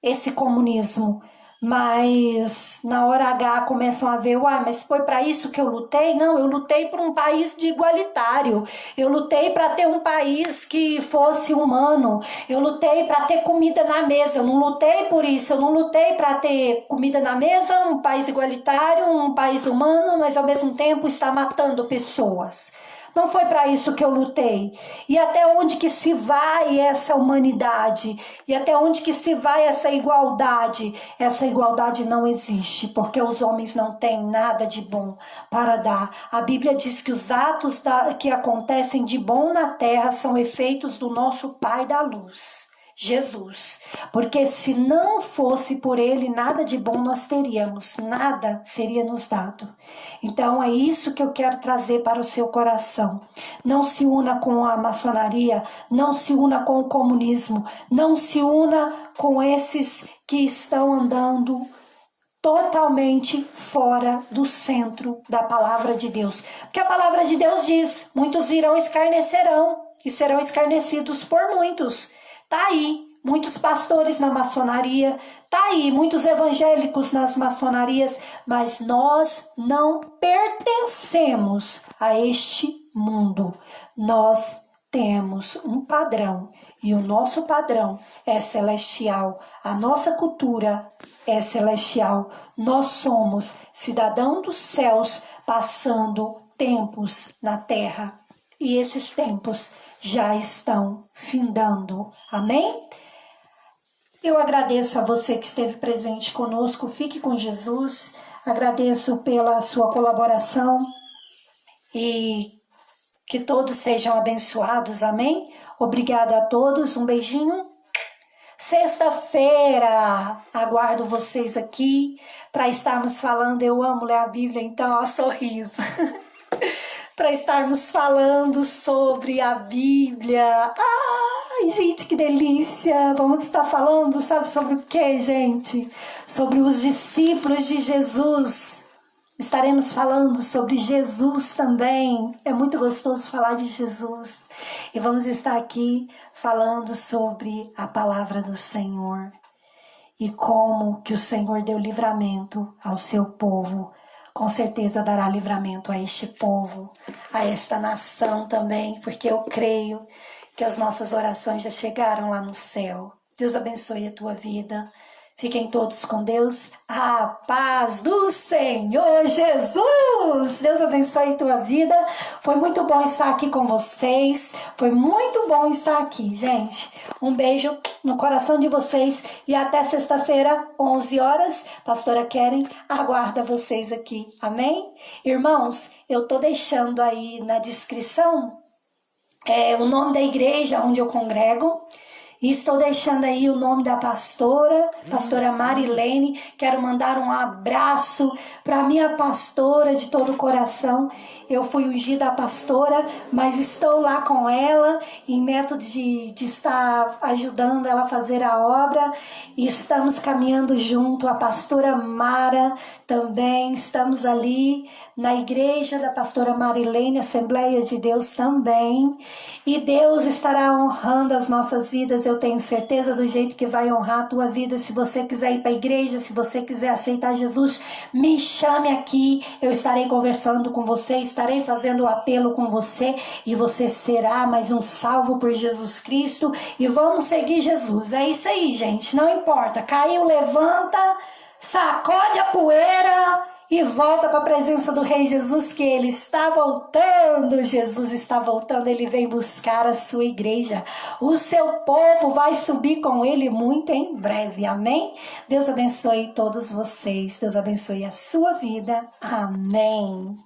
esse comunismo. Mas na hora H começam a ver: mas foi para isso que eu lutei? Não, eu lutei por um país de igualitário. Eu lutei para ter um país que fosse humano. Eu lutei para ter comida na mesa. Eu não lutei por isso. Eu não lutei para ter comida na mesa, um país igualitário, um país humano, mas ao mesmo tempo está matando pessoas. Não foi para isso que eu lutei. E até onde que se vai essa humanidade? E até onde que se vai essa igualdade? Essa igualdade não existe, porque os homens não têm nada de bom para dar. A Bíblia diz que os atos que acontecem de bom na terra são efeitos do nosso Pai da luz, Jesus. Porque se não fosse por ele, nada de bom nós teríamos, nada seria nos dado. Então é isso que eu quero trazer para o seu coração. Não se una com a maçonaria, não se una com o comunismo, não se una com esses que estão andando totalmente fora do centro da palavra de Deus. Porque a palavra de Deus diz: muitos virão escarnecerão e serão escarnecidos por muitos. Tá aí, muitos pastores na maçonaria, tá aí, muitos evangélicos nas maçonarias, mas nós não pertencemos a este mundo. Nós temos um padrão e o nosso padrão é celestial. A nossa cultura é celestial. Nós somos cidadãos dos céus passando tempos na terra. E esses tempos já estão findando. Amém? Eu agradeço a você que esteve presente conosco. Fique com Jesus. Agradeço pela sua colaboração e que todos sejam abençoados. Amém? Obrigada a todos. Um beijinho. Sexta-feira, aguardo vocês aqui para estarmos falando. Eu amo ler a Bíblia, então, ó, sorriso. Para estarmos falando sobre a Bíblia. Ai, gente, que delícia! Vamos estar falando, sabe sobre o que, gente? Sobre os discípulos de Jesus. Estaremos falando sobre Jesus também. É muito gostoso falar de Jesus. E vamos estar aqui falando sobre a palavra do Senhor. E como que o Senhor deu livramento ao seu povo. Com certeza dará livramento a este povo, a esta nação também, porque eu creio que as nossas orações já chegaram lá no céu. Deus abençoe a tua vida. Fiquem todos com Deus. A paz do Senhor Jesus! Deus abençoe a tua vida. Foi muito bom estar aqui com vocês. Foi muito bom estar aqui, gente. Um beijo no coração de vocês e até sexta-feira, 11 horas. Pastora Keren aguarda vocês aqui. Amém? Irmãos, eu tô deixando aí na descrição o nome da igreja onde eu congrego. E estou deixando aí o nome da pastora Marilene. Quero mandar um abraço para minha pastora de todo o coração. Eu fui ungida a pastora, mas estou lá com ela em método de estar ajudando ela a fazer a obra. E estamos caminhando junto. A pastora Mara também. Estamos ali na igreja da pastora Marilene, Assembleia de Deus também. E Deus estará honrando as nossas vidas. Eu tenho certeza do jeito que vai honrar a tua vida. Se você quiser ir para a igreja, se você quiser aceitar Jesus, me chame aqui. Eu estarei conversando com você, estarei fazendo o apelo com você e você será mais um salvo por Jesus Cristo. E vamos seguir Jesus. É isso aí, gente. Não importa. Caiu, levanta, sacode a poeira e volta para a presença do Rei Jesus, que Ele está voltando. Jesus está voltando, Ele vem buscar a sua igreja. O seu povo vai subir com Ele muito em breve, amém? Deus abençoe todos vocês, Deus abençoe a sua vida, amém.